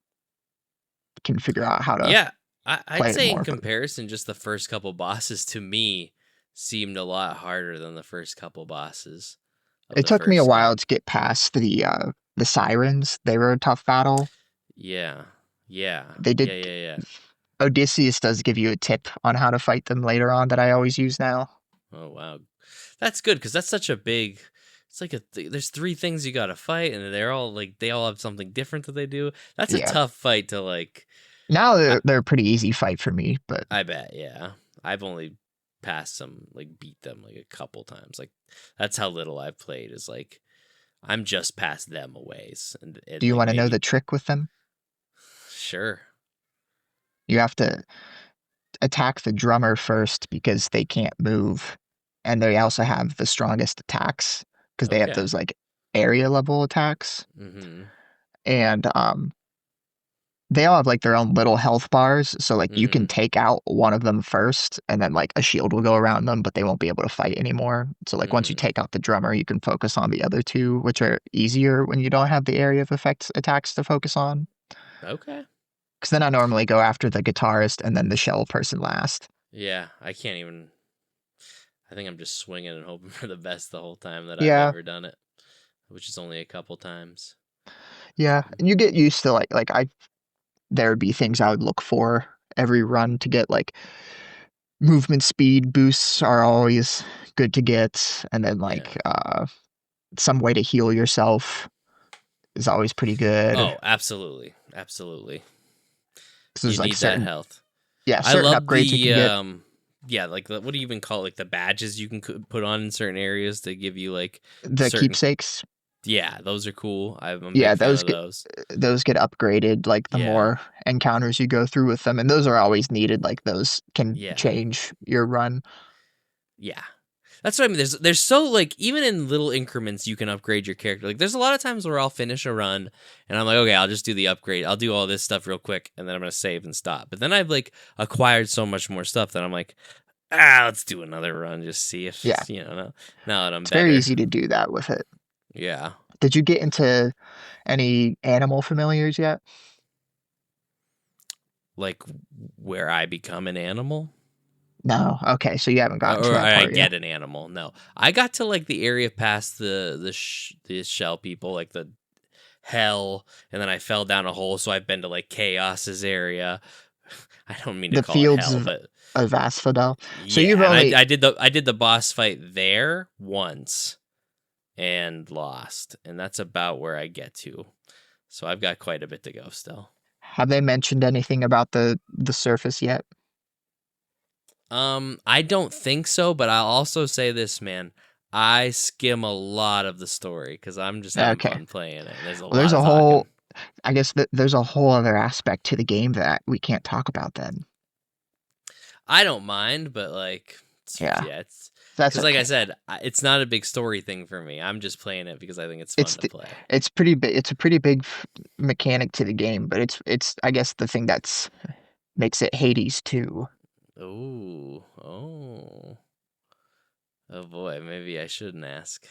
can figure out how to yeah. I'd play it say in more. But comparison, just the first couple bosses to me seemed a lot harder than the first couple bosses of It the took me a first while game. to get past the sirens. They were a tough battle. Yeah. Yeah. They Yeah, did. yeah, yeah. Odysseus does give you a tip on how to fight them later on that I always use now. Oh wow. That's good cuz that's such a big it's like there's three things you got to fight and they're all like they all have something different that they do. That's a Yeah. tough fight to like Now I, they're a pretty easy fight for me, but I bet, yeah. I've only passed some like beat them like a couple times. Like that's how little I've played is like I'm just past them a ways do and you like want to know the maybe trick with them? sure. You have to attack the drummer first because they can't move. And they also have the strongest attacks because they have Okay. those like area level attacks. Mhm. And they all have like their own little health bars. So like you can Mhm. take out one of them first and then like a shield will go around them, but they won't be able to fight anymore. So like once you Mhm. take out the drummer, you can focus on the other two, which are easier when you don't have the area of effects attacks to focus on. Okay. Because then I normally go after the guitarist and then the shell person last. Yeah, I can't even I think I'm just swinging and hoping for the best the whole time that I've Yeah, ever done it, which is only a couple times. yeah. And you get used to like I there would be things I would look for every run to get like movement speed boosts are always good to get, and then Yeah. like some way to heal yourself is always pretty good. Oh, absolutely. Absolutely. Because You there's like need that certain health. yeah I certain love upgrades you the can get. yeah, like what do you even call it? Like the badges you can put on in certain areas to give you like The certain keepsakes, yeah, those are cool. I'm a yeah, big fan of those. those get upgraded like the Yeah. more encounters you go through with them, and those are always needed. Like those can Yeah. change your run. Yeah. That's what I mean. There's so like even in little increments you can upgrade your character. Like there's a lot of times where I'll finish a run and I'm like, okay, I'll just do the upgrade. I'll do all this stuff real quick and then I'm gonna save and stop. But then I've like acquired so much more stuff that I'm like, let's do another run, just see Yeah, if now that I'm it's very better. easy to do that with it. Yeah. Did you get into any animal familiars yet? Like where I become an animal. No. Okay, so you haven't gotten to Or that I part yet. get an animal. No, I got to like the area past the shell people, like the hell, and then I fell down a hole. So I've been to like Chaos's area. I don't mean to The call it fields hell, but of Asphodel. So you've yeah. And only I did the boss fight there once and lost, and that's about where I get to. So I've got quite a bit to go still. have they mentioned anything about the surface yet? I don't think so, but I'll also say this, man. I skim a lot of the story because I'm just having Okay. fun playing it. And there's a Well, lot of talking. I guess there's a whole other aspect to the game that we can't talk about then. I don't mind, but like, Yeah, yeah, it's that's because like I okay. said, it's not a big story thing for me. I'm just playing it because I think it's fun It's to the, play. it's pretty big. It's a pretty big mechanic to the game, but it's I guess the thing that's makes it Hades too. Ooh, oh boy, maybe I shouldn't ask.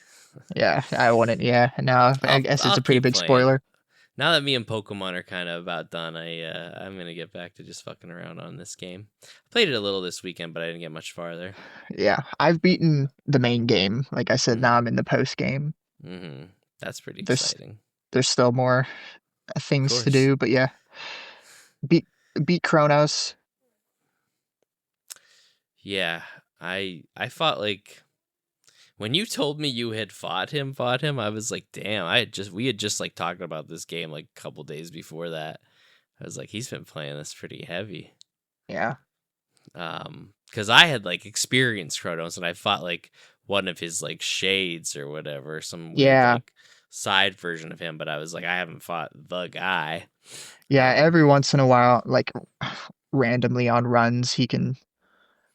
Yeah, I wouldn't. Yeah, no, I guess it's I'll a pretty keep big playing. spoiler. Now that me and Pokemon are kind of about done, I'm gonna get back to just fucking around on this game. I played it a little this weekend, but I didn't get much farther. Yeah, I've beaten the main game. Like I said, now Mm-hmm. I'm in the post game. Mm-hmm. That's pretty There's exciting. there's still more Of things to course. do, but yeah, beat beat Kronos. Yeah, I fought like when you told me you had fought him, I was like, damn, we had just like talked about this game like a couple days before that. I was like, he's been playing this pretty heavy. Yeah, Because I had like experienced Kronos and I fought like one of his like shades or whatever, some weird yeah, like side version of him, but I was like, I haven't fought the guy. yeah. Um, Every once in a while, like randomly on runs, he can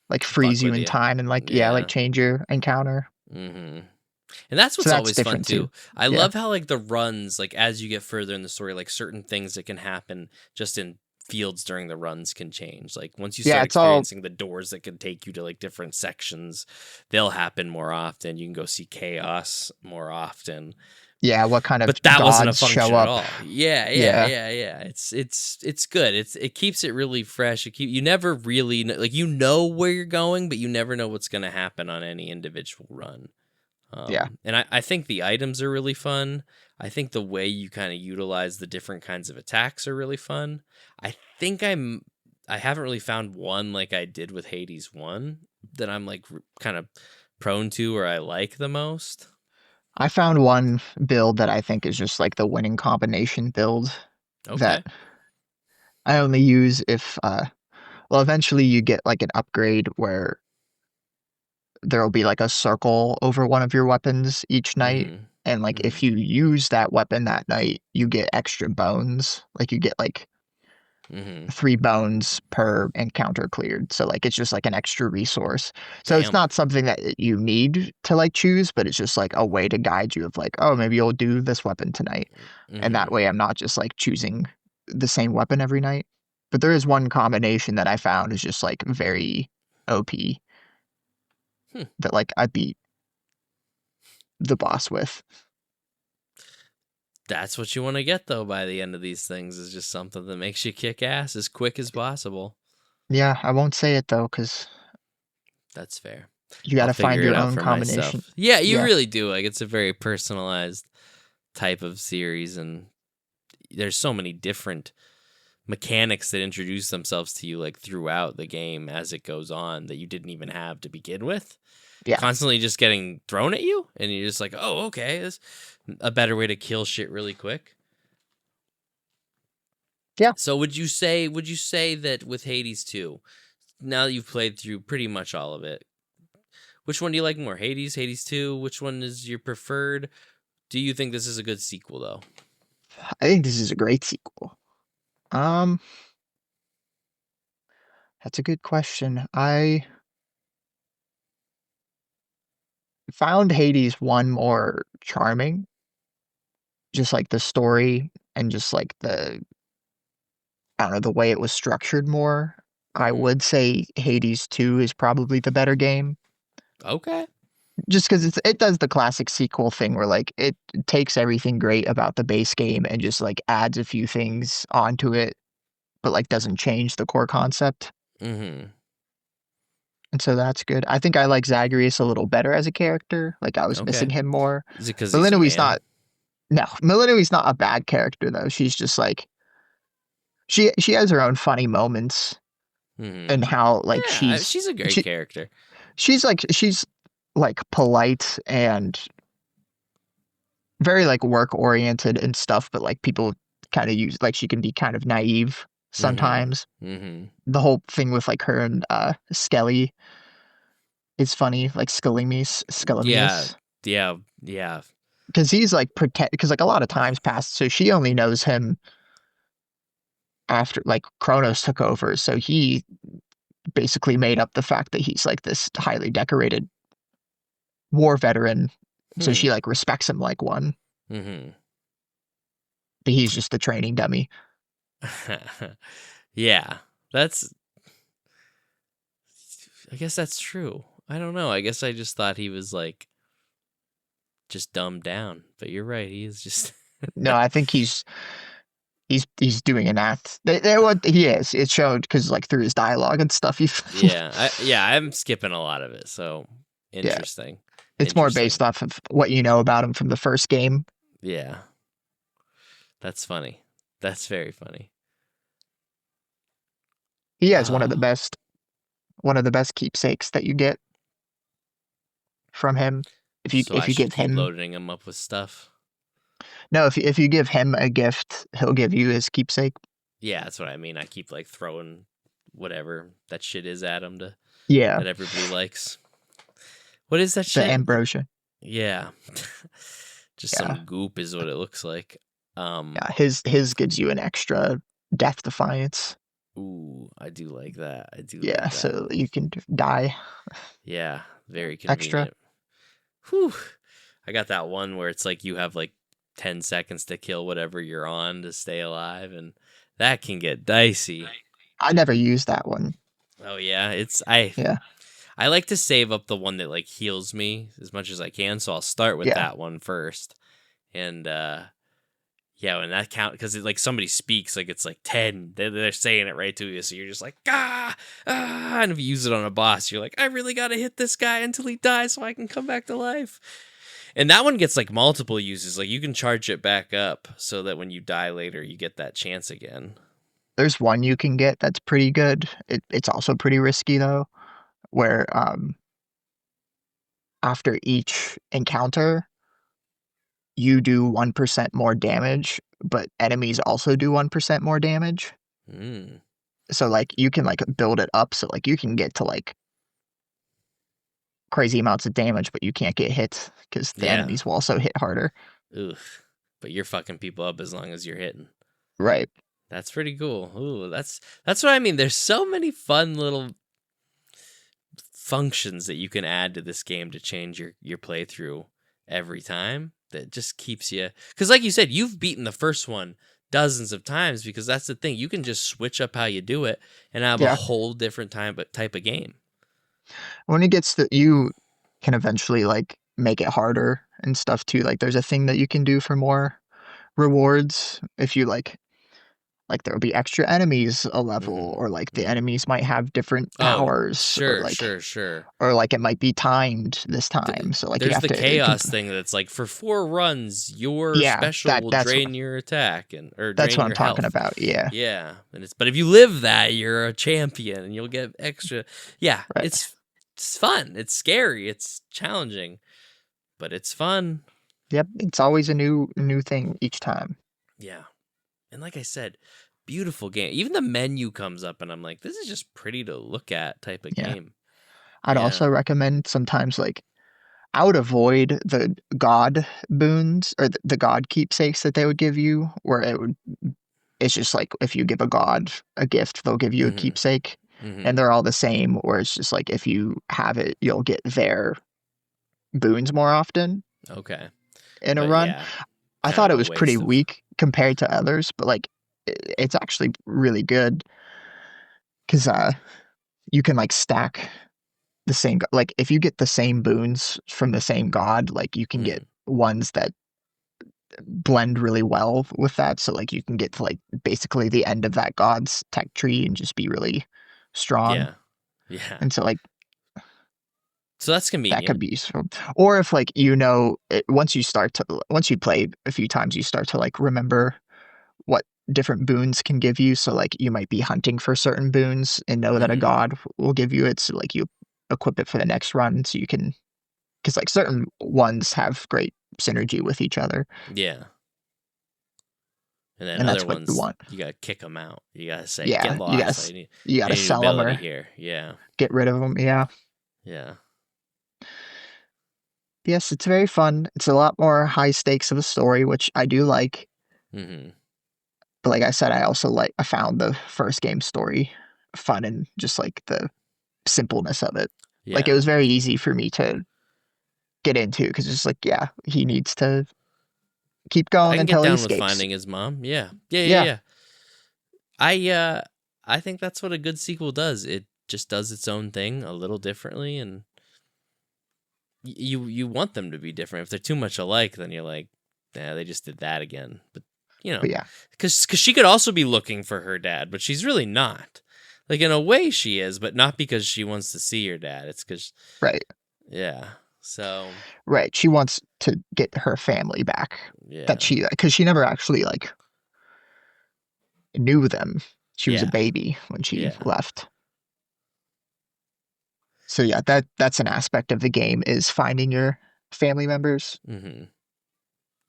like fuck freeze you with in you. time and like yeah, like Yeah. change your encounter. Mm-hmm. And that's So what's that's always fun different too. too. I Yeah, love how like the runs, like as you get further in the story, like certain things that can happen just in fields during the runs can change. Like once you yeah. start It's all experiencing the doors that can take you to like different sections, they'll happen more often. You can go see chaos more often. Yeah, what kind of But that wasn't a gods show function at up? all. Yeah, yeah, Yeah, yeah, yeah. It's good. It keeps it really fresh. You never really like you know where you're going, but you never know what's going to happen on any individual run. yeah. And I think the items are really fun. I think the way you kind of utilize the different kinds of attacks are really fun. I think I haven't really found one like I did with Hades 1 that I'm like kind of prone to or I like the most. I found one build that I think is just like the winning combination build that Okay. I only use if well eventually you get like an upgrade where there'll be like a circle over one of your weapons each night. Mhm. And like if Mhm. you use that weapon that night, you get extra bones. Like you get like Mhm. 3 bones per encounter cleared. So like it's just like an extra resource. So it's Damn. not something that you need to like choose, but it's just like a way to guide you of like, oh, maybe you'll do this weapon tonight. And that Mhm. way I'm not just like choosing the same weapon every night. But there is one combination that I found is just like very OP Hmm. that like I beat the boss with. That's what you want to get though by the end of these things is just something that makes you kick ass as quick as possible. Yeah, I won't say it though, because That's fair. you got I'll to figure find it your out own for combination. myself. Yeah, you Yeah, really do. Like it's a very personalized type of series and there's so many different mechanics that introduce themselves to you like throughout the game as it goes on that you didn't even have to begin with. yeah, Constantly just getting thrown at you and you're just like, "Oh, okay, this a better way to kill shit really quick." yeah. So would you say that with Hades 2, now that you've played through pretty much all of it, which one do you like more? Hades, Hades 2, which one is your preferred? Do you think this is a good sequel though? I think this is a great sequel. Um, that's a good question. I found Hades one more charming, just like the story and just like the I don't know, the way it was structured more. I Mhm. would say Hades 2 is probably the better game. Okay. Just because it does the classic sequel thing where like it takes everything great about the base game and just like adds a few things onto it, but like doesn't change the core concept. Mhm. And so that's good. I think I like Zagreus a little better as a character. Like I was missing Okay. him more. Is it cuz he's a Melinoe's man? not no, Melinoe's not a bad character though. She's just like she has her own funny moments Mhm. and how like Yeah, she's a great she character. she's like polite and very like work oriented and stuff, but like people kind of use like she can be kind of naive Mhm. sometimes. Mhm. The whole thing with like her and Skelly is funny, like Yeah. Skelemius, Yeah. Yeah. because he's like protect because like a lot of times passed, so she only knows him after like Kronos took over, so he basically made up the fact that he's like this highly decorated war veteran, so she Hmm. like respects him like one, Mhm. but he's just the training dummy. Yeah. That's I guess that's true. I don't know. I guess I just thought he was like just dumbed down. But you're right. He is just No, I think he's doing an act. What he is. It showed because like through his dialogue and stuff. yeah, I'm skipping a lot of it. So Yeah, interesting. it's more Interesting. based off of what you know about him from the first game. Yeah. That's funny. That's very funny. He has Ah, one of the best keepsakes that you get from him. so I If you should give keep him loading him up with stuff. no if you give him a gift, he'll give you his keepsake. Yeah, that's what I mean. I keep like throwing whatever that shit is at him to Yeah, that everybody likes. What is that the shit? ambrosia. Yeah. Just Yeah, some goop is what it looks like. Um, yeah. His gives you an extra death defiance. ooh, I do like that. I do Yeah, like that. so you can die Yeah, very extra. convenient. Whew. I got that one where it's like you have like 10 seconds to kill whatever you're on to stay alive, and that can get dicey. I never used that one. Oh yeah, Yeah, I like to save up the one that like heals me as much as I can, so I'll start with yeah. that one first. And yeah, when that count, because like somebody speaks, like it's like 10, they're saying it right to you, so you're just like and if you use it on a boss, you're like, I really gotta hit this guy until he dies so I can come back to life. And that one gets like multiple uses, like you can charge it back up so that when you die later, you get that chance again. There's one you can get that's pretty good. It's also pretty risky though, where after each encounter you do 1% more damage, but enemies also do 1% more damage. Mm. So like you can like build it up so like you can get to like crazy amounts of damage, but you can't get hit because the Yeah. enemies will also hit harder. Oof. But you're fucking people up as long as you're hitting. Right. That's pretty cool. Ooh, that's what I mean. There's so many fun little functions that you can add to this game to change your playthrough every time. That just keeps you, because like you said, you've beaten the first one dozens of times, because that's the thing. You can just switch up how you do it and have a Yeah. whole different type of game. When it gets to you can eventually like make it harder and stuff too. Like there's a thing that you can do for more rewards if you like there'll be extra enemies a level, Mm-hmm. or like the Mm-hmm. enemies might have different Oh, powers, sure, sure, sure. or like it might be timed this time. So like you There's have the to chaos thing that's like for 4 runs, your yeah, special will that's drain your attack and or that's drain what I'm your talking health. about. Yeah. Yeah, and it's, but if you live that, you're a champion and you'll get extra. Yeah, Right. it's fun. It's scary. It's challenging, but it's fun. Yep. It's always a new thing each time. Yeah, and like I said, beautiful game. Even the menu comes up, and I'm like, this is just pretty to look at type of Yeah. game. I'd Yeah. also recommend sometimes like I would avoid the god boons or the god keepsakes that they would give you, where it's just like if you give a god a gift, they'll give you a Mm-hmm. keepsake, and Mm-hmm. they're all the same. Where it's just like if you have it, you'll get their boons more often Okay, in a but run. yeah, I kind thought of it a was pretty waste of. weak compared to others, but like it's actually really good because you can like stack the same like if you get the same boons from the same god, like you can get Mm, ones that blend really well with that. So like you can get to like basically the end of that god's tech tree and just be really strong. yeah, yeah. And so like So that's that could convenient. be useful. Or if like once you play a few times, you start to like remember what different boons can give you. So like you might be hunting for certain boons and know that a Mm-hmm. god will give you it. So like you equip it for the next run so you can because like certain ones have great synergy with each other, Yeah. And then and other that's what you ones, want. you gotta kick them out. You gotta say, "Get Yeah, lost. you I gotta need a new sell them ability or here." Yeah, get rid of them. Yeah. yeah. Yes, it's very fun. It's a lot more high stakes of a story, which I do like. Mm-hmm. But like I said, I found the first game story fun and just like the simpleness of it. Like it Yeah. was very easy for me to get into because it's like, yeah, he needs to keep I going can get until he down with escapes. finding his mom. Yeah, yeah, yeah, Yeah, yeah. I think that's what a good sequel does. It just does its own thing a little differently, and you want them to be different. If they're too much alike, then you're like, yeah, they just did that again. But you know, but yeah, because she could also be looking for her dad, but she's really not. Like in a way, she is, but not because she wants to see her dad. It's because right, yeah. So right. She wants to get her family back. That yeah, because she never actually like knew them. She was a yeah, baby when she yeah. left. So yeah, that's an aspect of the game is finding your family members. Mm-hmm.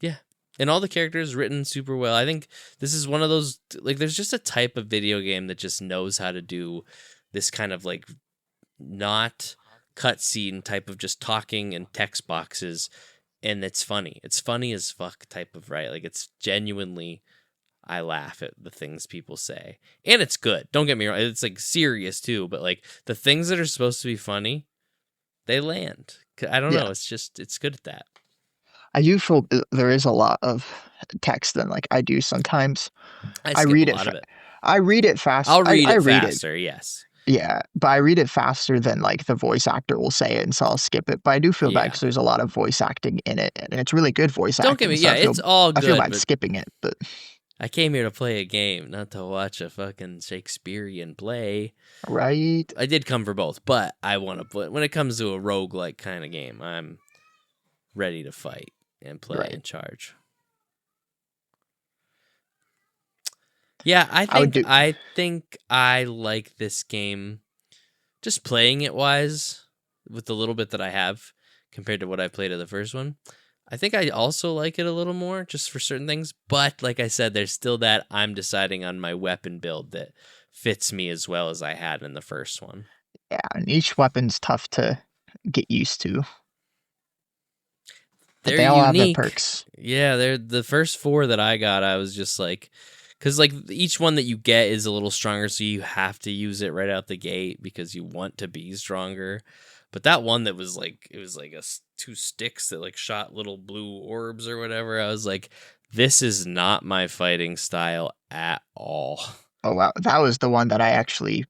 Yeah. And all the characters written super well. I think this is one of those, like, there's just a type of video game that just knows how to do this kind of like not cutscene type of just talking and text boxes. And it's funny. It's funny as fuck type of, right? Like, it's genuinely, I laugh at the things people say. And it's good. Don't get me wrong. It's like serious too. But like the things that are supposed to be funny, they land. I don't know. Yeah, It's just, it's good at that. I do feel there is a lot of text than like I do sometimes. I I skip a read it. lot of it. I read it fast. I'll read I it read it. faster. Yes. Yeah, but I read it faster than like the voice actor will say it, and so I'll skip it. But I do feel bad Yeah. because there's a lot of voice acting in it, and it's really good voice Don't get acting. me. So Yeah, it's all I feel good, bad but skipping it. But I came here to play a game, not to watch a fucking Shakespearean play. right, I did come for both, but I want to play. When it comes to a roguelike kind of game, I'm ready to fight and play right, and charge. Yeah, I I would think do. I think I like this game just playing it wise with the little bit that I have compared to what I played of the first one. I think I also like it a little more just for certain things, but like I said, there's still that I'm deciding on my weapon build that fits me as well as I had in the first one. Yeah, and each weapon's tough to get used to, but They're they all have their unique. perks. Yeah, they're the first four that I got. I was just like, because like each one that you get is a little stronger, so you have to use it right out the gate because you want to be stronger. But that one that was like, it was like two sticks that like shot little blue orbs or whatever. I was like, this is not my fighting style at all. Oh wow, that was the one that I actually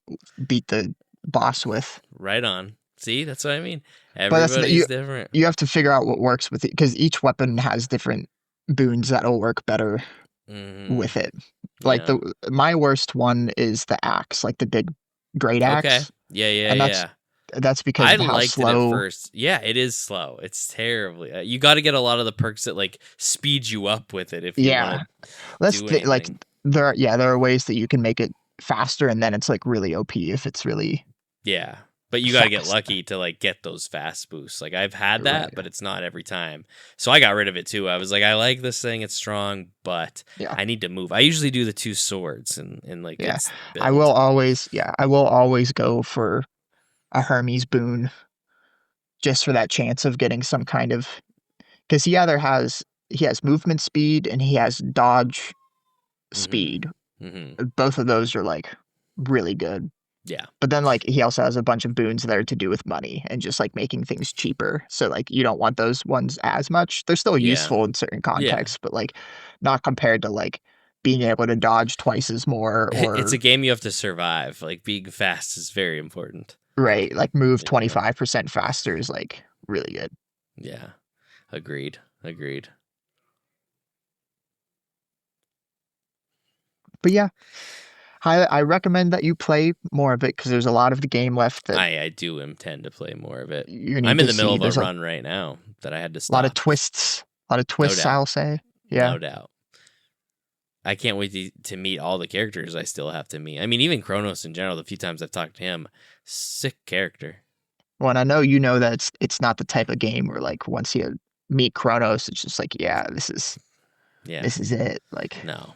beat the boss with. Right on. See, that's what I mean. But that's Everybody's different. you have to figure out what works with it because each weapon has different boons that'll work better Hmm. with it. Like Yeah. the my worst one is the axe, like the big great Okay. axe, Yeah. Yeah. and Yeah. that's because I of how liked it at slow. first. Yeah, it is slow. It's terribly. You got to get a lot of the perks that like speed you up with it if you want Yeah, to do like anything. there are ways that you can make it faster, and then it's like really OP if it's really Yeah, but you got to get fast. lucky to like get those fast boosts. Like I've had Right. that, but it's not every time. So I got rid of it too. I was like, I like this thing. It's strong, but Yeah. I need to move. I usually do the two swords and like Yeah. its build. I will always go for a Hermes boon just for that chance of getting some kind of because he has movement speed and he has dodge Mm-hmm. speed. Mm-hmm. Both of those are like really good. Yeah. But then like he also has a bunch of boons that are to do with money and just like making things cheaper. So like you don't want those ones as much. They're still Yeah. useful in certain Yeah. contexts, but like not compared to like being able to dodge twice as more It's a or game you have to survive. Like being fast is very important. right, like move Yeah. 25% faster is like really good. Yeah. Agreed. Agreed. But yeah, I recommend that you play more of it because there's a lot of the game left that I do intend to play more of it. you need I'm in to the middle see. of a There's run right now that I had to a lot of stop. twists, a lot of No twists, doubt. I'll say. Yeah. No doubt. I can't wait to meet all the characters I still have to meet. I mean, even Kronos in general, the few times I've talked to him, sick character. Well, and I know you know that it's not the type of game where like once you meet Kronos, it's just like, yeah, Yeah. this is it. Like, No.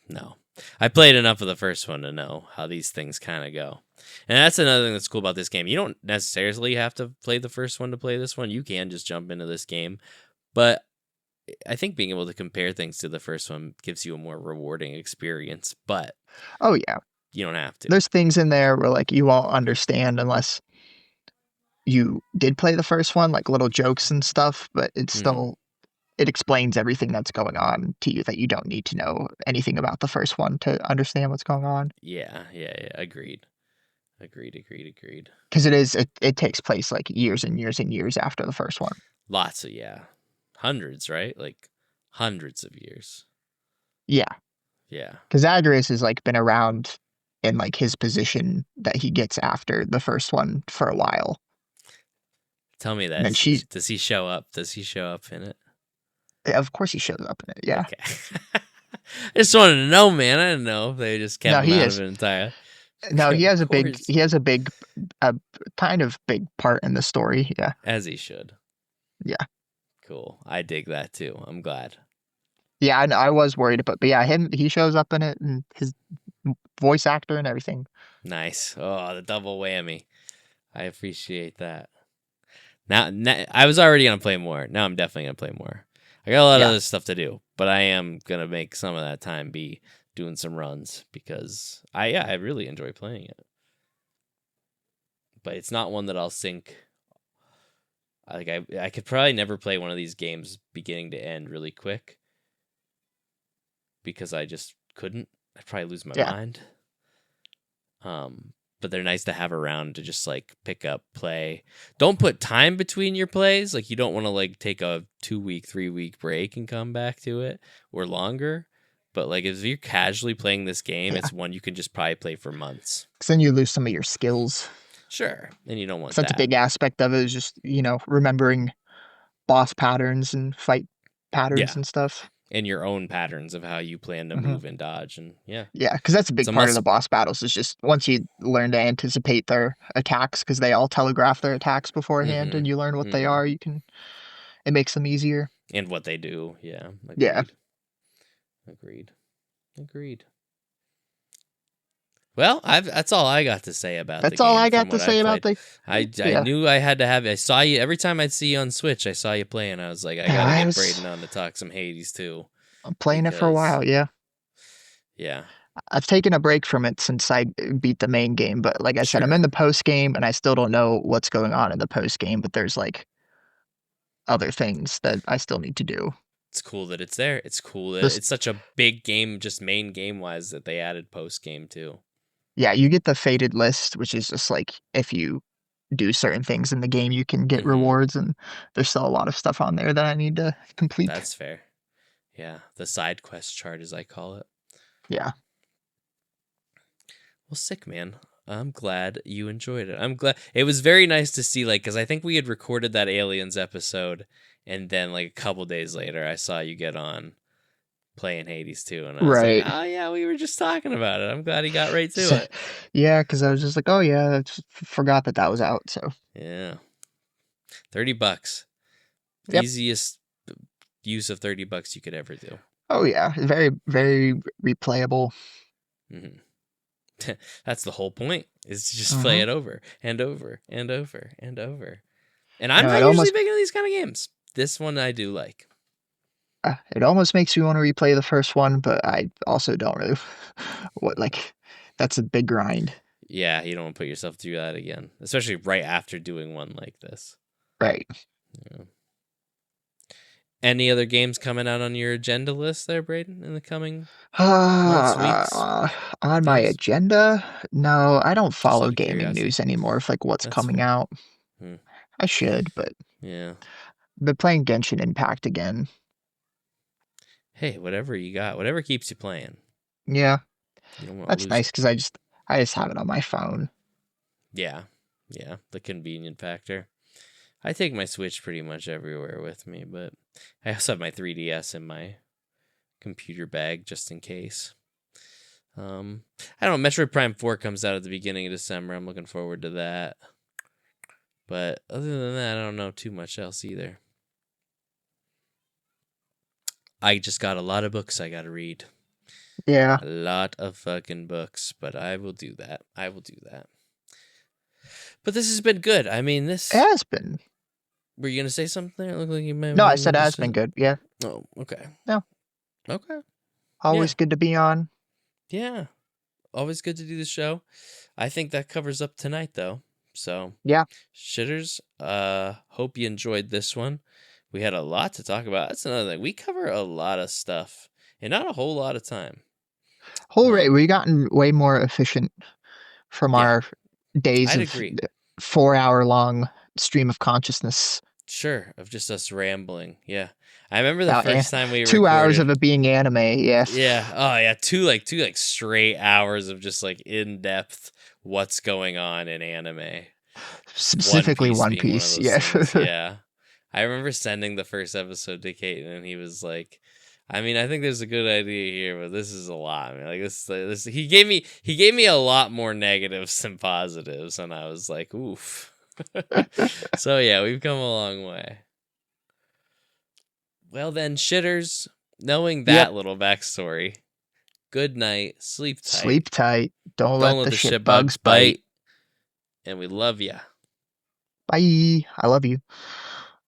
No. I played enough of the first one to know how these things kind of go. And that's another thing that's cool about this game. You don't necessarily have to play the first one to play this one. You can just jump into this game. But I think being able to compare things to the first one gives you a more rewarding experience, but oh yeah, you don't have to. there's things in there where like you won't understand unless you did play the first one, like little jokes and stuff, but it's Hmm. still it explains everything that's going on to you that you don't need to know anything about the first one to understand what's going on. Yeah, yeah, yeah. Agreed. Agreed, agreed, agreed. Because it takes place like years and years and years after the first one. Lots of, yeah. Hundreds, right? Like hundreds of years. Yeah, Yeah. because Zagreus has like been around in like his position that he gets after the first one for a while. Tell me And that. then she, Does he show up? Does he show up in it? of course, he shows up in it. Yeah, Okay. I just wanted to know, man. I didn't know if they just kept no, him he out of is. it entirely. No, Of course. he has a kind of big part in the story. Yeah, As he should. yeah, Cool. I dig that too. I'm glad. yeah. I was worried about, but yeah, he shows up in it and his voice actor and everything. Nice. Oh, the double whammy. I appreciate that. Now, I was already gonna play more. Now I'm definitely gonna play more. I got a lot of Yeah, other stuff to do, but I am gonna make some of that time be doing some runs because I really enjoy playing it. But it's not one that I'll sink. Like I could probably never play one of these games beginning to end really quick because I just couldn't. I'd probably lose my yeah. mind. but they're nice to have around to just like pick up, play. Don't put time between your plays. Like you don't want to like take a 2-week, 3-week break and come back to it or longer. But like if you're casually playing this game, Yeah, it's one you can just probably play for months. because then you lose some of your skills. Sure. And you don't 'Cause want that's a that. big aspect of it is just, remembering boss patterns and fight patterns Yeah. and stuff. And your own patterns of how you plan to Hmm. move and dodge. And yeah. Yeah, because that's a It's big a part of must. the boss battles is just once you learn to anticipate their attacks, because they all telegraph their attacks beforehand, Mm-hmm. and you learn what they Mm-hmm. are, it makes them easier. And what they do. Yeah. Yeah, Agreed. Agreed. Agreed. Well, that's all I got to say about the that's all game I from got to what I say about played. the. I Yeah, knew I had to have. I saw you every time I'd see you on Switch. I saw you playing. I was like, I got to I get was Braden on to talk some Hades too, I'm playing it for a because while. Yeah, yeah, I've taken a break from it since I beat the main game, but like I said, I'm in sure, the post game, and I still don't know what's going on in the post game. But there's like other things that I still need to do. it's cool that it's there. It's cool that This it's such a big game, just main game wise, that they added post game too. Yeah, you get the fated list, which is just like if you do certain things in the game, you can get Mm-hmm. rewards, and there's still a lot of stuff on there that I need to complete. That's fair. Yeah, the side quest chart, as I call it. Yeah. Well, sick, man. I'm glad you enjoyed it. I'm glad it was very nice to see, like, because I think we had recorded that Aliens episode, and then like a couple days later, I saw you get on playing Hades too, and I was like, Right. oh yeah, we were just talking about it. I'm glad he got right to So, it. yeah, because I was just like, oh yeah, I just forgot that that was out. So, Yeah, $30, yep. easiest use of $30 you could ever do. Oh yeah, very very replayable. Hmm. That's the whole point. Is to just play Hmm. it over and over and over and over. And I'm No, not usually big into these kind of games. This one I do like. it almost makes me want to replay the first one, but I also don't really. What like, that's a big grind. Yeah, you don't want to put yourself through that again, especially right after doing one like this. Right. Yeah. Any other games coming out on your agenda list there, Braden, in the coming months, weeks, On my days? agenda, no, I don't Just follow out of gaming curiosity. news anymore of like what's That's coming fair. out. Hmm. I should, but Yeah. been playing Genshin Impact again. Hey, whatever you got, whatever keeps you playing. Yeah, You don't want to that's lose nice it. because I just have it on my phone. Yeah. Yeah. The convenient factor. I take my Switch pretty much everywhere with me, but I also have my 3DS in my computer bag just in case. I don't know. Metroid Prime 4 comes out at the beginning of December. I'm looking forward to that. But other than that, I don't know too much else either. I just got a lot of books I got to read. Yeah, A lot of fucking books, but I will do that. I will do that. But this has been good. I mean, it this. has been. Were you gonna say something? It looked like you might No, I want said it to has say been something. good. Yeah, Oh, okay. no, Okay. Yeah. always good to be on. Yeah. Always good to do the show. I think that covers up tonight, though. So, Yeah, shitters, hope you enjoyed this one. We had a lot to talk about. That's another thing. We cover a lot of stuff and not a whole lot of time. whole rate. Um, We gotten way more efficient from yeah, our days I'd of agree. 4 hour long stream of consciousness. Sure, of just us rambling. Yeah. I remember the Now, first time we 2 hours of recorded. it being anime. Yes, Yeah. Oh yeah. Two straight hours of just like in depth what's going on in anime. One specifically Piece One being one of Piece. those Yes. things. Yeah. I remember sending the first episode to Kate, and he was like, I mean, I think there's a good idea here, but this is a lot. I mean, like this he gave me a lot more negatives than positives, and I was like, oof. So yeah, we've come a long way. Well then, shitters, knowing Yep. that little backstory, good night, sleep tight, Sleep tight. Don't don't let let the the shit shit bugs bugs bite. bite, and we love ya. Bye. I love you.